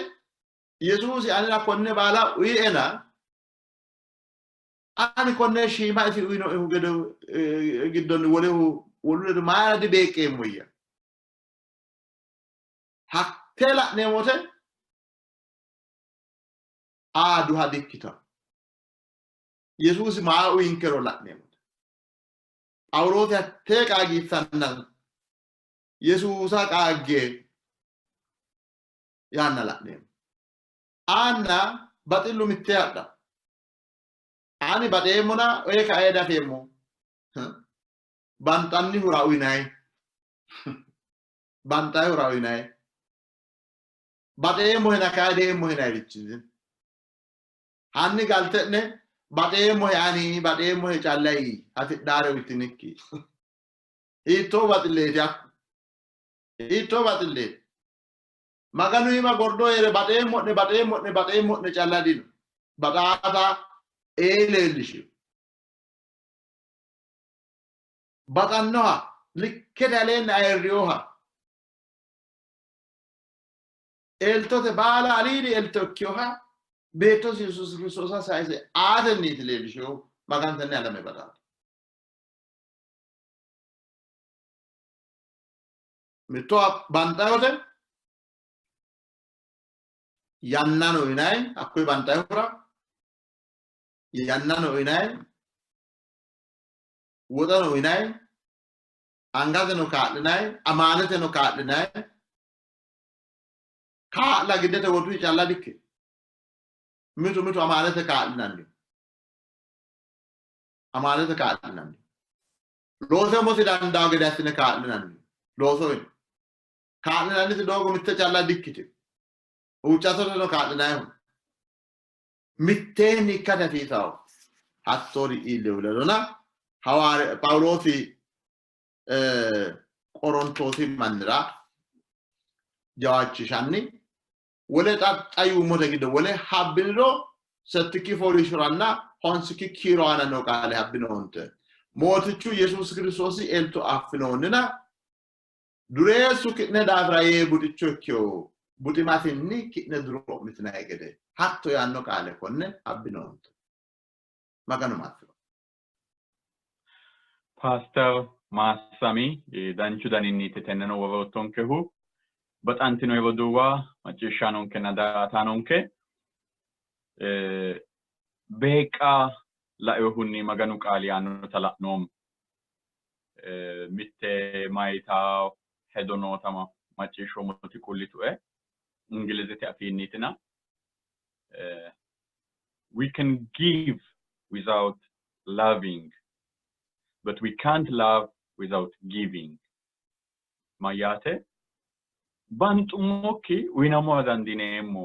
Yesuusi anina konne baala uyi'ena ani konne shiima isi uyino gede giddonni wolu ledo maara dibeeqqeemmoyya hattee la'neemmote duha dikkita Yesuusi maa uyinkero la'neemmote Phawuloosi hattee qaagiissannan Yesuusa qaagge yaanna la'neemmo anna baxillu mittee hadha ani baxeemmona oye ka'ee dafeemmo banxanni hura uyinayi banxayi hura uyinayi baxeemmo hena ka'ee deemmo hena irichisi hanni galte'ne baxeemmo ani baxeemmo he callayi hafidhaare uytinikki hiittoo baxilleeti akku hiittoo baxilleeti maganu ima gordo heere baxeemmo'ne calla dino baxaata leellishiyo baxannoha likkete aleenni ayirriyoha eltote baala aliidi elto ikkiyoha beettosi Yesus Kiristoosa sayise aatenniiti leellishiyo magantenne alame baxaata mittoha banxayote yannano uyinayi hakkuyi banxayihura yannano uyinayi woxano uyinayi angateno kaa'linayi amaaneteno kaa'linayi kaa'la giddete wotuyi calla dikke mitu amaanete kaa'linanni looseemmosi dandawo gede assine kaa'linanni loosoyni kaa'linanniti doogo mitte calla dikkite huuccatoteno kaa'linayihu mitteenni ikkate hasiisawo hattori iillewu ledona Phawuloosi Qorontoosi mannira jawaachishanni wole xaxxayuummote giddo wole habbiniro settikki fooliishuranna honsikki kiiro aana noo qaale habbinoonte mootichu Yesus Kiristoosi elto affinoonnina dureessu ki'ne daafira yee buticho ikkeyo butimatinni ki'ne duro'mitinayi gede hatto yaanno qaale konne habbinoonte maganu maassiro Pastor Masami danchu daninni tetennano worotonkehu baxantino evoduwa macciishshanonke nadatanonke beeqa laeohunni maganu qaali aanno tala'noom mitte mayita hedonotama macciishshomoti kullitue ingilizete afiinnitina we can give without loving, but we can't love without giving. Mayate bantumokki winamo dandineemmo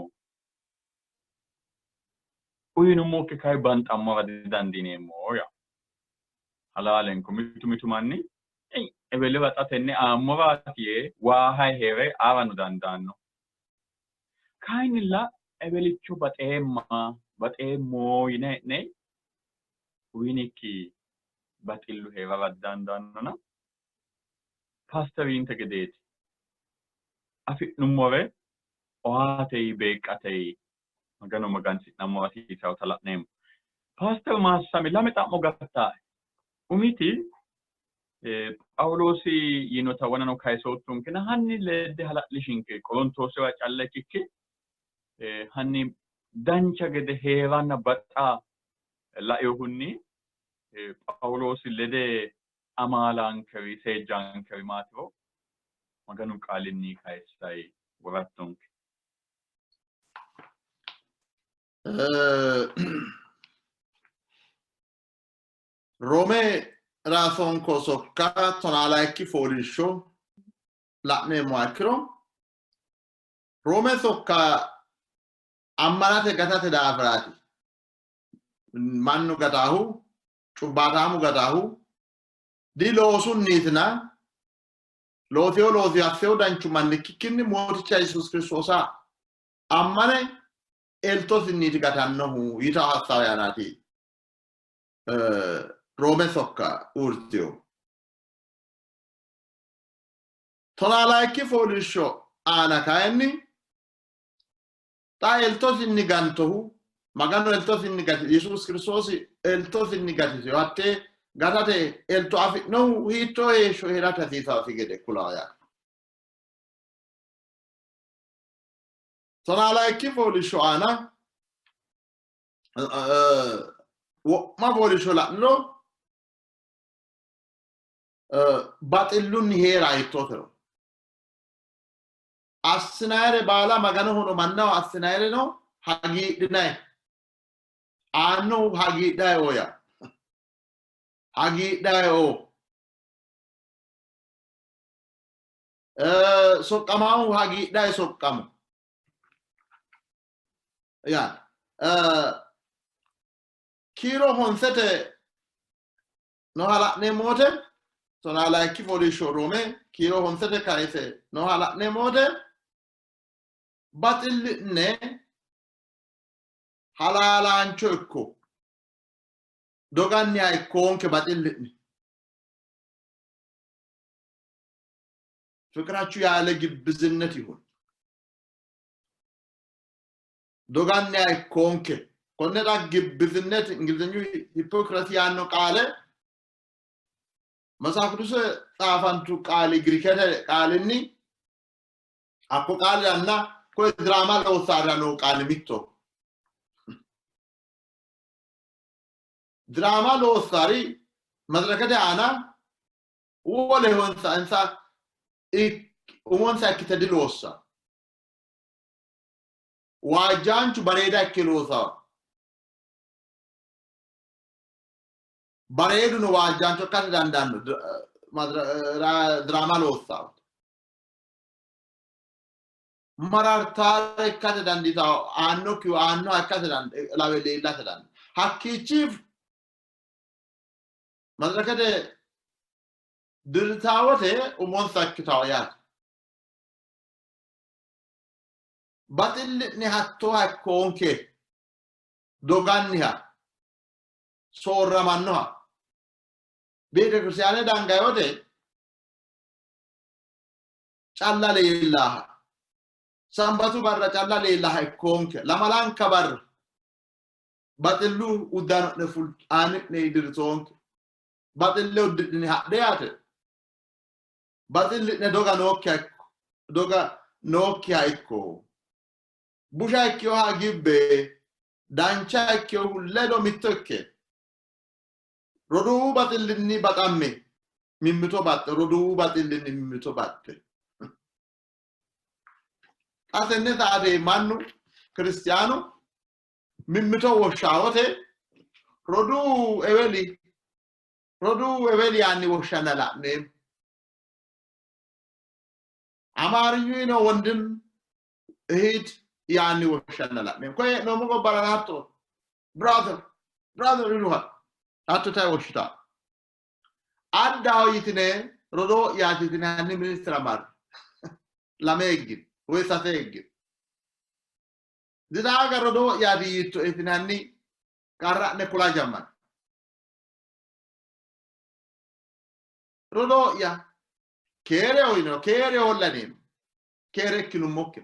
winumokki kai bantammo dandineemmo ya halalen mitu manni ebele waxatenne ammoratiye waa hay here avanu dandaanno kainilla ebelichu baxeemmo yine winiki batillu heva vaddandanona pastor integrate afi'nummore oatei beeqatei magano magansi namorati isaw tala'neem pastor Masami lame xa'mo gatta umiti Pawulosi yinota wanano kaysoottun kina hanni ledde hala'lishinke Qorontosewa callakikke hanni dancha gede heeranna baxa laeohunni Pawulosi lede amalankeri seejjankeri maatiro maganu qaalinni kaysay warattonke Rome rason kosokka tonalaikki folisho la'neemmo akkiro Rome sokka ammanate gatate daafiraati mannu gatahu cubbatamu gatahu di loosunniitina loosio danchu manni kikkinni mooticha Yesuus Kiristoosa ammane eltosinniiti gatannohu yita hassawaanaati Rome sokka urtio tonalaikki folisho aana kaenni ta eltosinni gantohu magano eltosinni gati Yesuus Kiristoosi eltosinni gati watte gatate elto afi'nohu hiitto heeshsho heerate hasiisaasi gede kulaya tonalaikki folisho aana ma folisho la'no baxillunni heera hiittotero assinayre baala magano hono mannaho assinayre no hagiidhinay aanno hagiidhay oya hagiidhay o soqqamahu hagiidhay soqqamu ya kiiro honsete no hala'neemmote tonalaikki folisho Rome kiiro honsete kayse no hala'neemmote baxilli'ne halaalaancho ikko doganni ikkoonke baxilli'ne ፍቅራችሁ ያለ ግብዝነት ይሁን doganni ikkoonke konne da ግብዝነት እንግሊዘኛው ሂፖክራሲ ያነው ቃለ መጽሐፍ ቅዱስ ጻፋንቱ ቃል ግሪከተ ቃልኒ አኮ ቃልና ኮ ድራማ ለውሳራ ነው ቃል ሚቶ ድራማ ለውሳሪ መድረከደ አና ወለ ሆንሳ እንሳ ኡሞንሳ kitadilosa wajanchu bareda kilosa baredu no wajanchu kat dandanno drama losa marartare kat dandita anno ki anno kat dan lavele illata dan hakkichif madrakade dirtawote umonsa kitawayat batilni hatto hakkonke doganniha sorramannoha bete kristiane dangayote calla leellaha sambatu barra calla leellaha hakkonke lamalanka barra batillu udano ne ful ani ne dirtonke baxille uddidhini hadhe yaate baxilli'ne doga nookkiha ikko busha ikkiyoha gibbe dancha ikkiyohu ledo mitto ikke roduu baxillinni baxamme mimmito baxxe roduu baxillinni mimmito baxxe asenne saate mannu kristiyaanu mimmito woshshaawote roduu eweli yaanni woshshanna la'neemmo አማርኛ ነው ወንድም እህት ያኒ ወሻናላም ኮይ ነው ሞጎ ባላናቶ ብራዘር ይሉሃል አጥታይ ወሽታ አዳዊትነ ሮዶ ያቲትነ ሀኒ ሚኒስትር አማር ላሜግ ወይሳቴግ ዲዳጋ ሮዶ ያዲይቶ እትናኒ ቀራነ ኩላ ጀማን ሮዶ ያ kere oino kere hollanim kere kinu mokke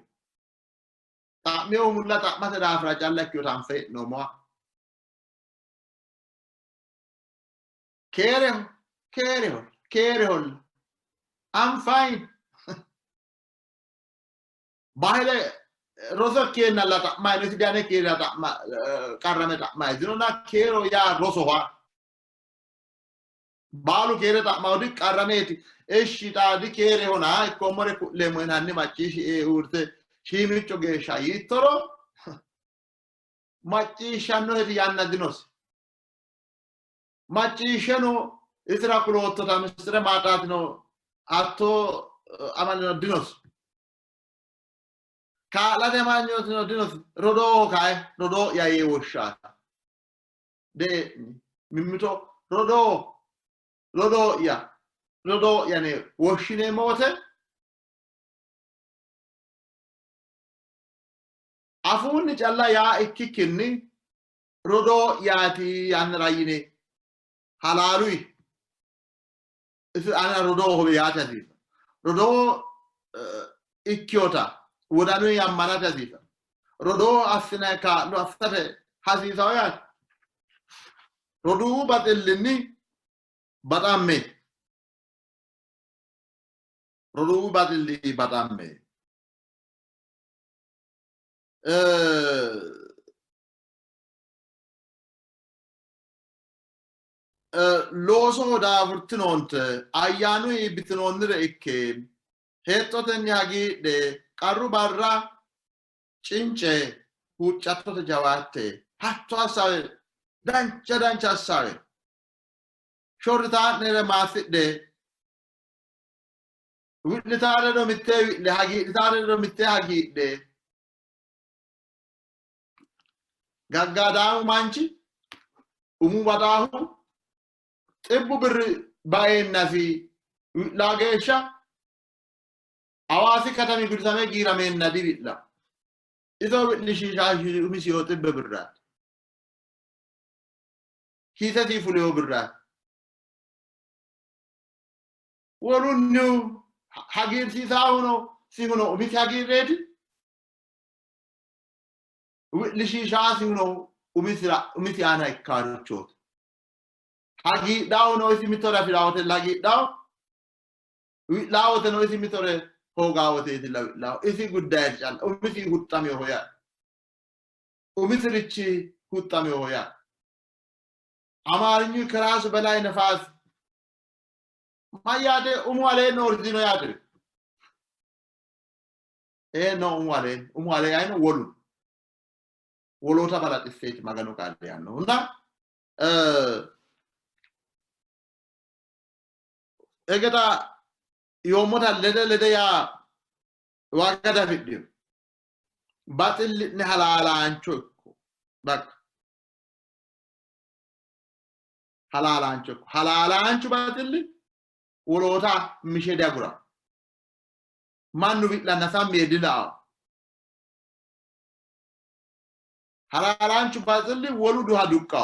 ta meo mulla ta mata da fra jalla kyo tamfe no mo kere hol I'm fine bahile roso ke nalla ta ma no sidane kere ta ma karame ta ma dino na kero ya roso wa balu kere ta ma odi karameti eshi ta di kere hona ikomore le moinanni maccishi e urte shimicho gesha yitoro maccishanno heti yanna dinos maccishano isra kulotto ta mistre matatino atto amanno dinos kala de magno dinos rodo ya ye wosha de mimito rodo yani woshine mote afunni challa ya ikkikinni rodo yati yanrayine halalui if ana rodo hobe yata difa rodo ikkyota wodanu yammanata difa rodo asina ka no aftate hasisa ya rodo batilni badamme rodo badilli badamme loso da vurtinonte ayanu ibitinonire ikke hettoten yagi de qarru barra cince huccattote jawatte hatto asawe dancha asawe shorta nere maside witnitare do mitte le hagi ditare do mitte hagi de gaggadamu manchi umu badahu tibbu bir baenna fi lagesha awasi katami gudame giramenna dibilla izo witnishi shashi umisi otibbe birrat hisati fuleo birrat wolunnu hagir si sauno siguno umisi hagir reti lishi shasi uno umisi ana ikkaruchot hagi dauno isi mitora filawote lagi daw lawote no isi mitore hogawote isi law isi guddai chan umisi huttami hoya umisi richi huttami hoya አማርኙ ከራሱ በላይ ነፋስ ማያደ ኡሙአሌ ነው ኦሪጂኖ ያደ ነው ኡሙአሌ አይነ ወሎታ ባላት ስቴጅ ማገኑ ካለ ያለው እና እገታ yommota lede ya wagada fiddi batil ni halalancho bak halalancho batil wolota misheda gura manu bitla nasam medila halalancho batil woludu hadukka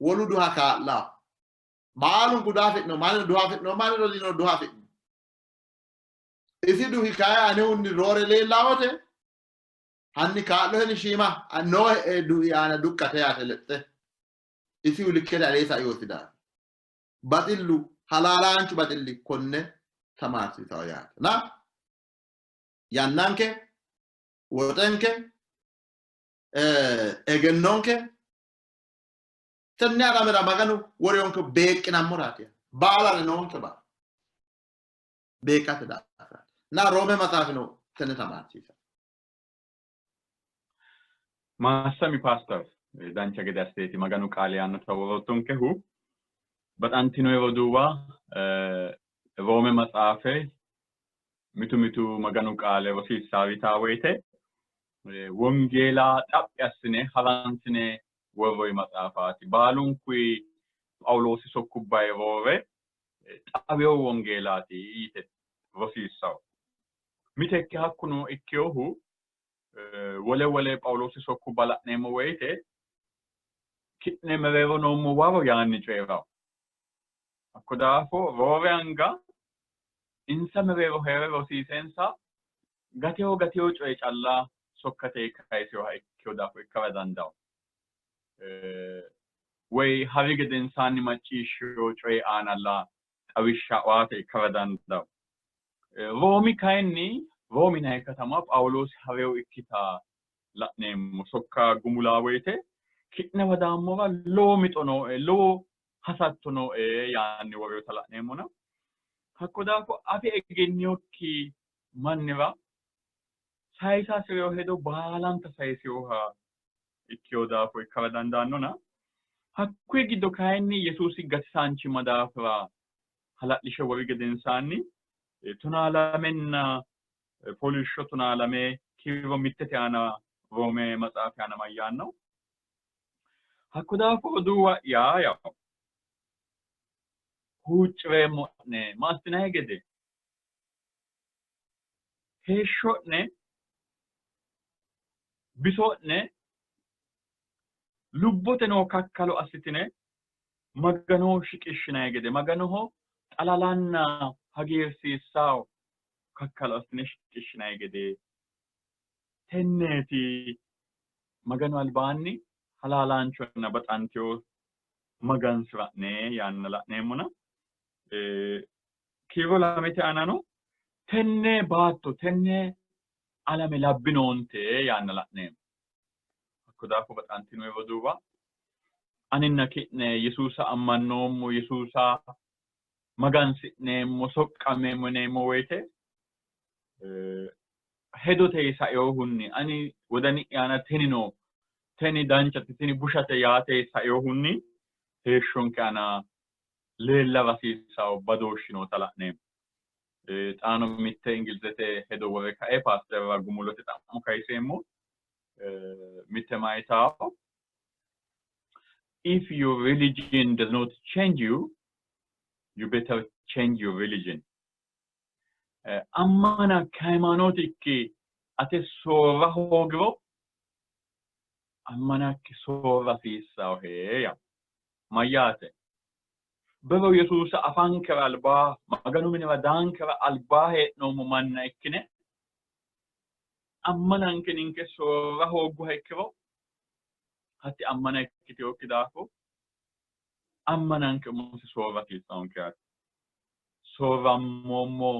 woludu hakala Malu gudafit no manu duhafit no manu rodino duhafit isi du hikaya ane undi rore le lawote hanni kaalo hen shima anno du yana dukkate ya telette isi ulikkeda aleesa yoosida baxillu halaalaanchu baxilli konne tamaarsiisawo yaate na yannanke woxenke egennonke tenne alamera maganu woreyonke beeqqinammoraati baalare noonke ba beeqqate daafira na roome matsaafino tenne tamaarsiisa Massami pastor dancha gede asteeti maganu qaali yaanno tawolottonkehu baxantino yewoduwa roome matsaafe mitu maganu qaale rosiissaawita woyte wongeela xaphi assine haransine worroyi matsaafaati baalunkuyi Phaawulosi sokkubbayi roore xaweyo wongeelaati yite rosiissawo mitekke hakkuno ikkeyohu wole Phaawulosi sokkubba la'neemmo woyte ki'ne mereero noommo waro yaanni coyirawo hakko daafo roore anga insa mereero heere rosiisensa gateyo coye calla sokkate kayiseyoha ikkeyo daafo ikkara dandawo woy hari gedensaanni macciishsheyo coye aanalla xawishsha aate ikkara dandawo roomi kayinni roomi yinayi katama Phaawulosi hareyo ikkita la'neemmo sokka gumulaa woyte ki'ne wadaammora lowo mixo nooe lowo hasatto nooe yaanni woreyota la'neemmona hakko daafo afi egenniyokki mannira sayisa hasireyo hedo baalanta sayiseyoha ikkeyo daafo ikkara dandaannona hakkuyi giddo kayinni Yesuusi gatisaanchimma daafira hala'lishe wori gedensaanni tonaa lamenna fooliishsho tonaa lame kiiro mittete aana roome matsaafi aana mayyaanno hakko daafo oduuwa yaa huuccireemmo'ne maastinayi gede heeshsho'ne biso'ne lubbote noo kakkalo assitine maganoho shiqishshinayi gede maganoho xalalanna hagiirsiissawo kakkalo assine shiqishshinayi gede tenneeti maganu albaanni halaalaanchonna baxanteyo magansira'ne yaanna la'neemmona kiiro lamete aanano tenne baatto tenne alame labbinoonte yaanna la'neemmo hakko daafo baxantino yewoduwa aninna ki'ne Yesuusa ammannoommo Yesuusa magansi'neemmo soqqameemmo yineemmo woyte hedote saeyohunni ani wodani'ya aana teni danchate tini bushate yaate saeyohunni heeshshonke aana leella rasiissawo badooshshi noota la'neemmo xaano mitte ingilizete hedo wore kae paasterra gumulote xa'mo kayiseemmo mitte mayitawo if your religion does not change you, you better change your religion. Ammana ሃይማኖትki ate soorra hoogiro ammanakki soorra hasiissawo heeya mayyaate bero Yesuusa afankera albaa maganu minira daankera albaa hee'noommo manna ikkine ammananke ninke soorra hoogguha ikkiro hatti ammana ikkiteyokki daafo ammananke umosi soorra hasiissawonke yaate soorrammoommo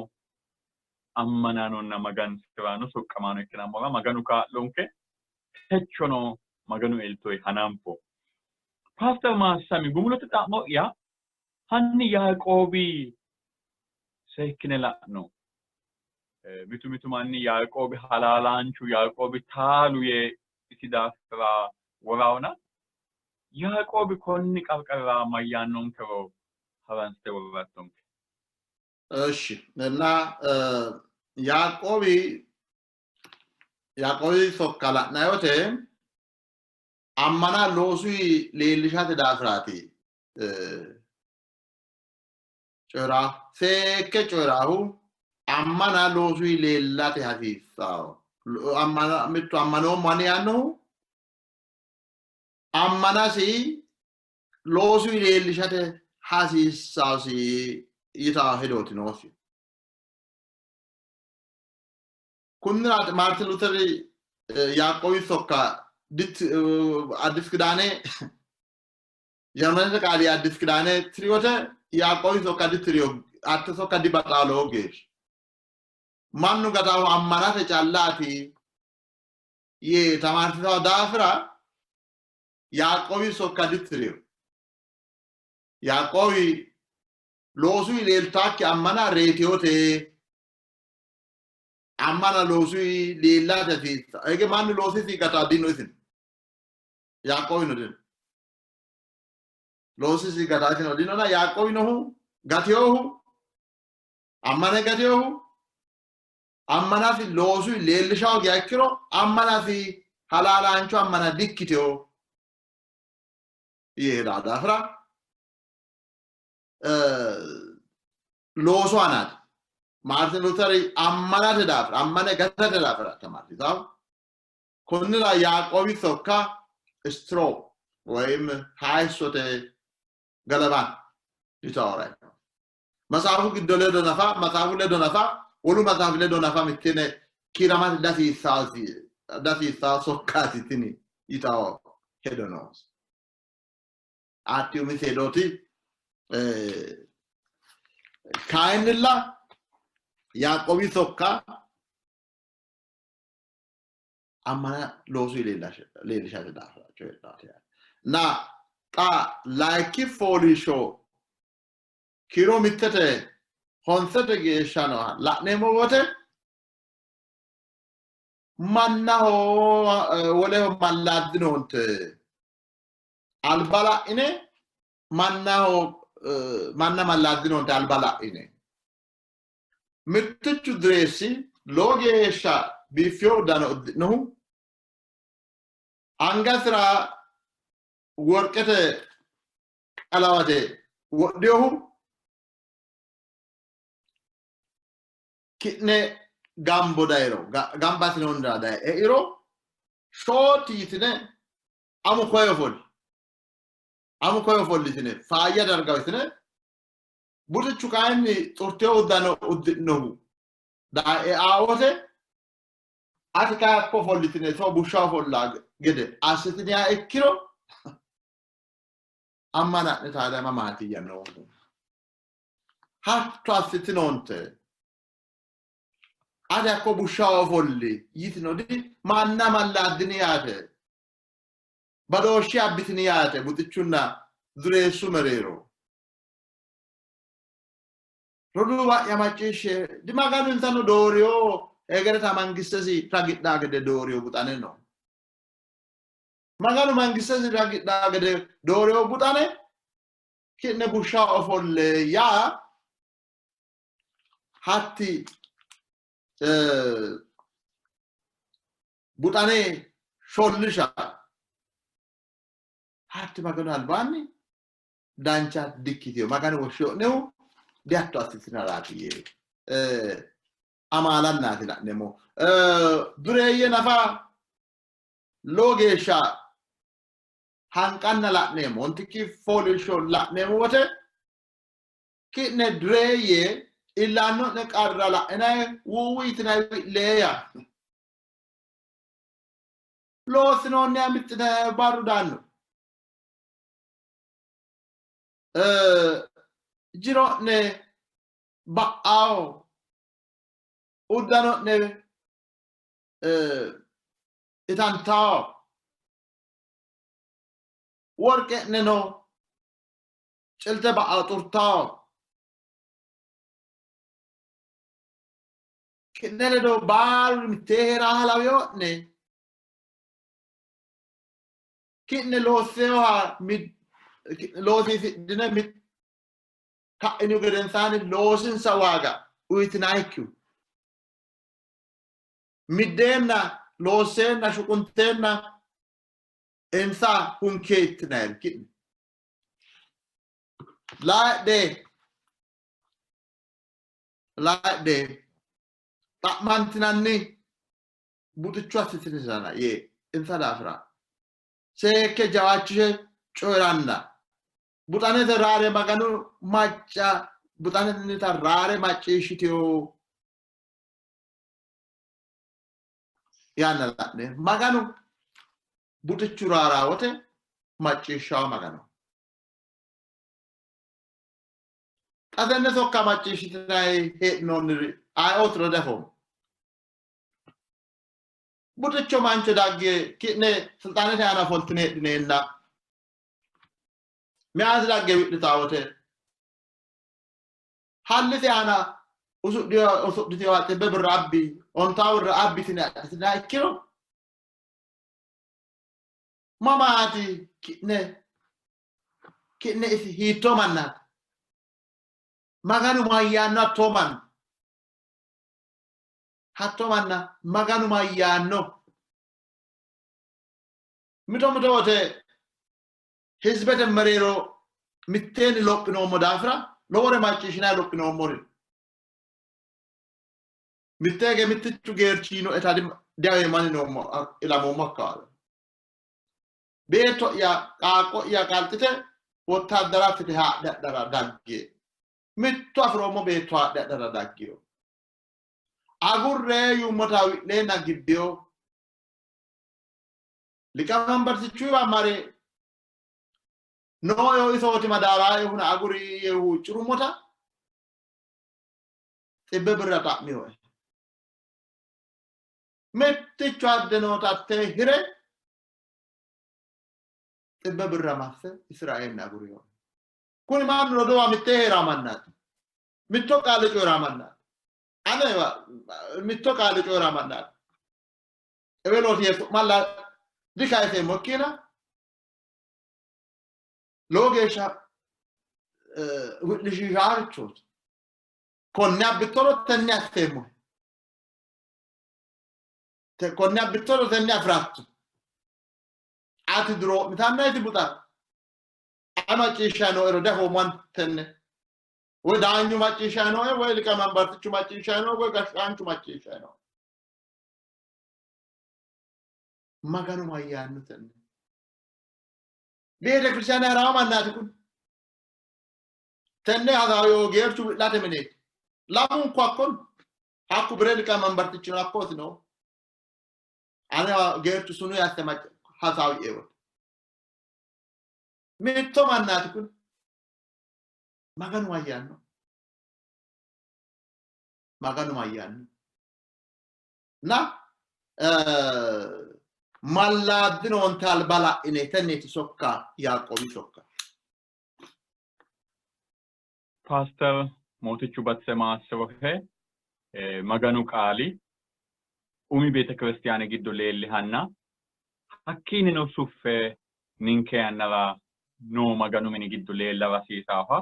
ammananonna magansiraano soqqamaano ikkinammora maganu kaa'lonke techono maganu eltoy hananfo pastor maassami gumulote xa'mo'ya hanni Yaaqoobi seekkine la'no mitu manni Yaaqoobi halaalaanchu Yaaqoobi taalu yee isi daafira worawna Yaaqoobi konni qarqarira mayyaannonkero haransite worrattonke እሺ እና ያዕቆቢ ሶካላናዮቴ አማና ሎሱይ ሌልሻት ዳፍራቲ ጮራ ሴከ ጮራሁ አማና ሎሱይ ሌላት ሀፊሳው አማና ምቱ አማኖ ማን ያነው አማናሲ ሎሱይ ሌልሻት ሀሲሳውሲ ይታ ሄዶት ነው እሱ ኩንራት ማርቲን ሉተር ያዕቆብ ሶካ ዲት አዲስ ክዳኔ Germany qaali addis kidaane triote Yaaqoob sokkadi trio atte sokkadi baxaaloo geesh mannu gatahu ammanate callaati ye tamartisa daafira Yaaqoob sokkadi trio Yaaqoob loosu leeltaakki ammana reetiyote ammana loosu leellate fiissa ege mannu loosi si gataa dino isin Yaaqoob no din loosi si gataa isin dino na Yaaqoob nohu gatiyohu ammana gatiyohu ammana fi loosu leellishaw gyakkiro ammana fi halaalaancho ammana dikkiteyo yeeda daafira loosu anaat Martin Luther ammanate daafira ammane gatate daafira tamartisaw konnira Yaaqoob sokka straw ወይም ሃይሶተ ገለባን ይታወራል መጽሐፉ ግዶለ ዶናፋ መጽሐፉ ለዶናፋ ወሉ መጽሐፍ ለዶናፋ ምትነ ኪራማት ዳፊ ሶካቲቲኒ ይታው ሄዶኖስ አቲዩ ምሴዶቲ ካይንላ Yaaqoob sokka ammana loosu leellishate daafira coyidhaate na xa like foolisho kiro mittete honsete geeshsha no la'neemmo wote mannaho woleho malladdinonte albala'ine mannaho manna malladdinonte albala'ine mittichu dressi logeesha bifyo dano no angasra workete alawate wodiohu kitne gambo dairo gambati nonda dai e iro shoti itine amu koyo fol itine faaya darga itine butuchu kaani torteo dano udnohu da e awote atika ko follitine so busha folla gede asitiniya ekkiro ammana ne taada mamati yanno hatto asitinonte ada ko busha folli yitino di manna malladiniyate badoshi abitiniyate butichunna dure sumerero roduwa yamachishe di maganu insano dorio egereta mangistesi ragidda gede dorio butane no maganu mangistesi ragidda gede dorio butane kinne busha ofolle ya hatti butane shollisha hatti maganu albani dancha dikkitiyo maganu woshoneu diatto asitinarati amalannaati la'neemmo dureeyye nafa logeesha hanqanna la'neemmo ontikki foolisho la'neemmo wote kinne dureeyye illanno ne qarra la'inae wuwiitina leeya loosinoonni amittine barru danno jiro'ne ba'awo uddano ne itantao worke ne no celte ba'a turtao kinere do baalu mitteera halawiyo ne kinne loosewa loosi dine mit ka'inu gedensani loosinsa waaga uyitinaikkiu middeenna looseenna shuqunteenna ensa hunkeettinayr ki'ni laadhe xa'mantinanni butichu assitinisana ye ensa daafira seekke jawaachishe coyranna buxanete raare maganu macca buxanete raare macciishshitiyo yaanna la'ne maganu butichu raarawote macciishshawo maganu Qasenne sokka macciishshitinay hee'noonniri ayeeotiro defo. Buticho mancho dagge ki'ne sulxaanete aana ofoltine heedhineenna meyaati dagge widhitaawote hallise aana usudhitino xibbe birra abbi ontaa birra abbitine adhitina ikkiro mamaati ki'ne isi hiittoo mannaati maganu mayyaanno hattoo manna maganu mayyaanno mito wote hizbete mereero mitteenni lophinoommo daafira lowore macciishshinay lophinoommorin mitteege mittichu geerchiino eta diaweemani noommo ilamoommo akkaawe beetto'ya qaaqqo'ya qalxite wottaaddarattite haadhe adhara dagge mitto afiroommo beetto haadhe adhara daggeo agurree yummota wi'leenna gibbeo liqamanbarsichuyiwa mare nooyo isooti madaaraayo huna aguri yehu curummota xibbe birra xa'miyoe mittichu adde nootatte hire xibbe birra masse Israa'eelni aguriyo kuni mannu rodowa mittee heeraa mannaati mitto qaale coyiraa mannaati anewa mitto qaale coyiraa mannaati ewelooti yesu malla dikayeseemmo ikkina lowo geeshsha wi'lishiishaarichooti konne abbittoro tenne asseemmo konne abbittoro tenne afirattu ati duroo'mitanna iti buxa macciishshay noo'ero defooman tenne woy daanyu macciishshay noo'e woy liqamanbartichu macciishshay noo'e woy gashshaanchu macciishshay noo'e maganu mayyaanno tenne beete kiristaane haraama mannaati kun tenne hasaayo geerchu wi'late mineeti lamunku akkon hakku bire liqamanbartichino akkooti noo ane geerchu sunu yatte hasaawi eewote mitto mannaati kun maganu mayyaanno na mallaaddinoonte alba la'ine tenneeti sokka Yaaqoobi sokka Pastor mootichu batse maassavohe maganu qaali umi beete kiristiyaane giddo leellihanna hakkiini no suffe ninke yannara no maganu mini giddo leella rasiisaafa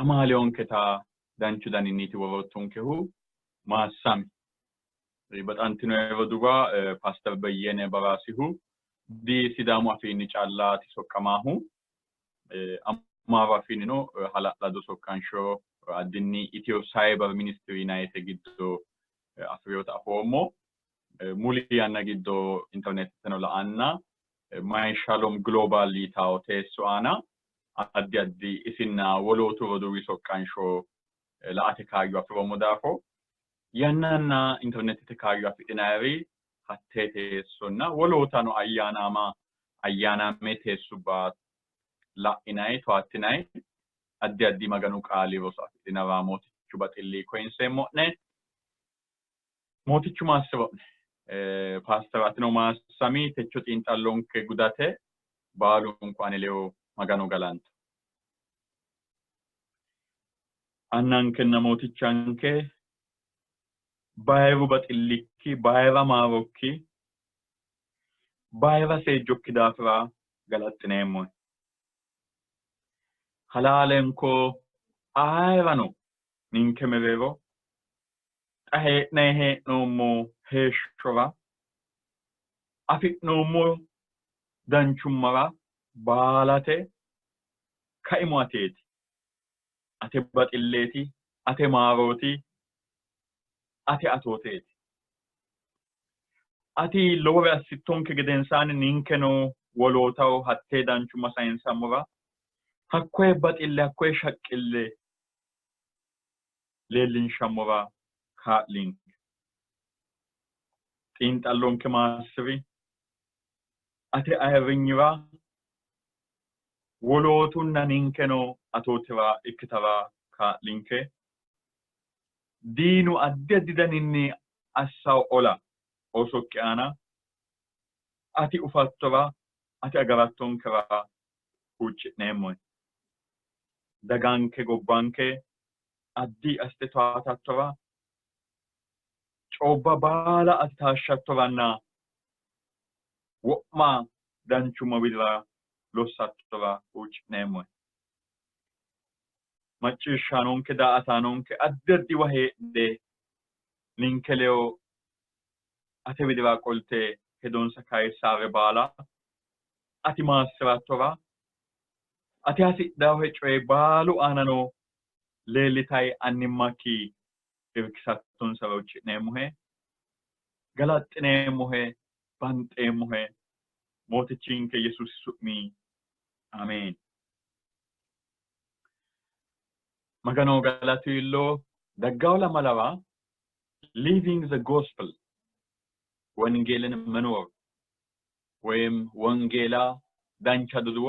amaaleyoonketa danchu daninniiti worottunkehu maassami baxantino eroduga Pastor Beyyene Baraasihu di Sidaamu afiinni callaati soqqamaahu amaaru afiinnino hala'lado soqqansho addinni Ethio Cyber Ministry yinayete giddo afiriyoota afoommo muli yanna giddo interneteno la'anna My Shalom Global yitaawo teesso aana addi isinna wolootu roduwi soqqansho la'ate kaayyo afiroommo daafo yannanna internetete kaayyo afidhinayri hattee teessonna wolootano ayyaanaame teessubba la'inay to'attinay addi maganu qaali roso afidhinara mootichu baxillii koyinseemmo'ne mootichu maassiro'ne Pastor atino maassami techo xiinxallonke gudate baalunku ane leyo maganu galanto annankenna mootichanke bayru baxillikki bayra maarokki bayra seejjokki daafira galaxxineemmo halaalenko ayrano ninke mereero xa hee'noommo heeshshora afi'noommo danchummara baalate kaimu ateeti ate baxilleeti ate maarooti ate atooteeti ati lowore assittonke gedensaani ninkeno wolootaho hattee danchumma sayinsammora hakkoye baxille hakkoye shaqqille leellinshammora kaa'linke xiinxallonke maassiri ate ayirrinyira wolootunna ninkeno atootira ikkitara ka linke diinu addi daninni assaw ola osokkiana ati ufattowa ati agarattonkera huucci'neemmo daganke gobbanke addi astetoatattowa coobba baala ati taashshattowanna wo'ma danchuma widira lossattowa huucci'neemmo macciishshaanonke daa''ataanonke addi waheedhe ninke leo ate widira qolte hedonsa kayissaare baala ati maassirattowa ati hasidhaahe coye baalu aanano leellitay annimmakki irkisattonsa huucci'neemmohe galaxxineemmohe banxeemmohe mootichinke Yesuus su'mi amen. Magano galatiillo daggawla malawa living the gospel ወንጌልን መኖር ወይም ወንጌላ ዳንቻ ድድዎ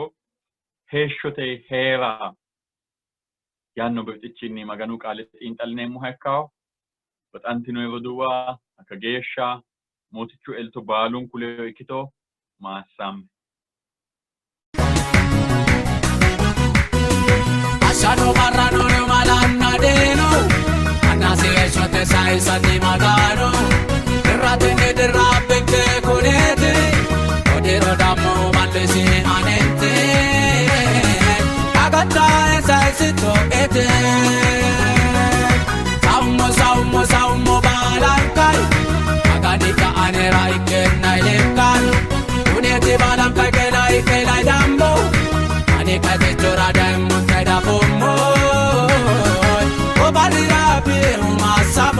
ሄሾቴ ሄራ ያኖ በጥቺኒ maganu ቃልት ኢንጠልኔሙ ሀካው በጣንቲኖ ይወዱዋ አከጌሻ ሞትቹ ኤልቶ ባሉን ኩሌ ኢኪቶ ማሳም አሻኖ ባራኖ ነው ማላና ዴኖ አናሴ ሾቴ ሳይሳቲ ማጋኖ ድራቴኔ ድራብንኬ ኩኔት ኦዴሮ ዳሞ ማለሲ አኔት አጋታ ሳይስቶ ኤት ሳውሞ ባላንካይ አጋዲካ አኔራ ይኬና ይሌካል ኩኔት ባላንካይ ከላይ ዳምቦ አኔ ከቴቾራ ዳሞ ከዳፎሞ ኦባሪራቢ ማሳሞ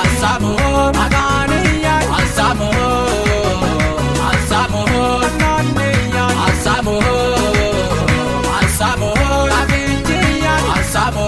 Asamo, Magania, Asamo, Nania, Asamo, Avintia, Asamo.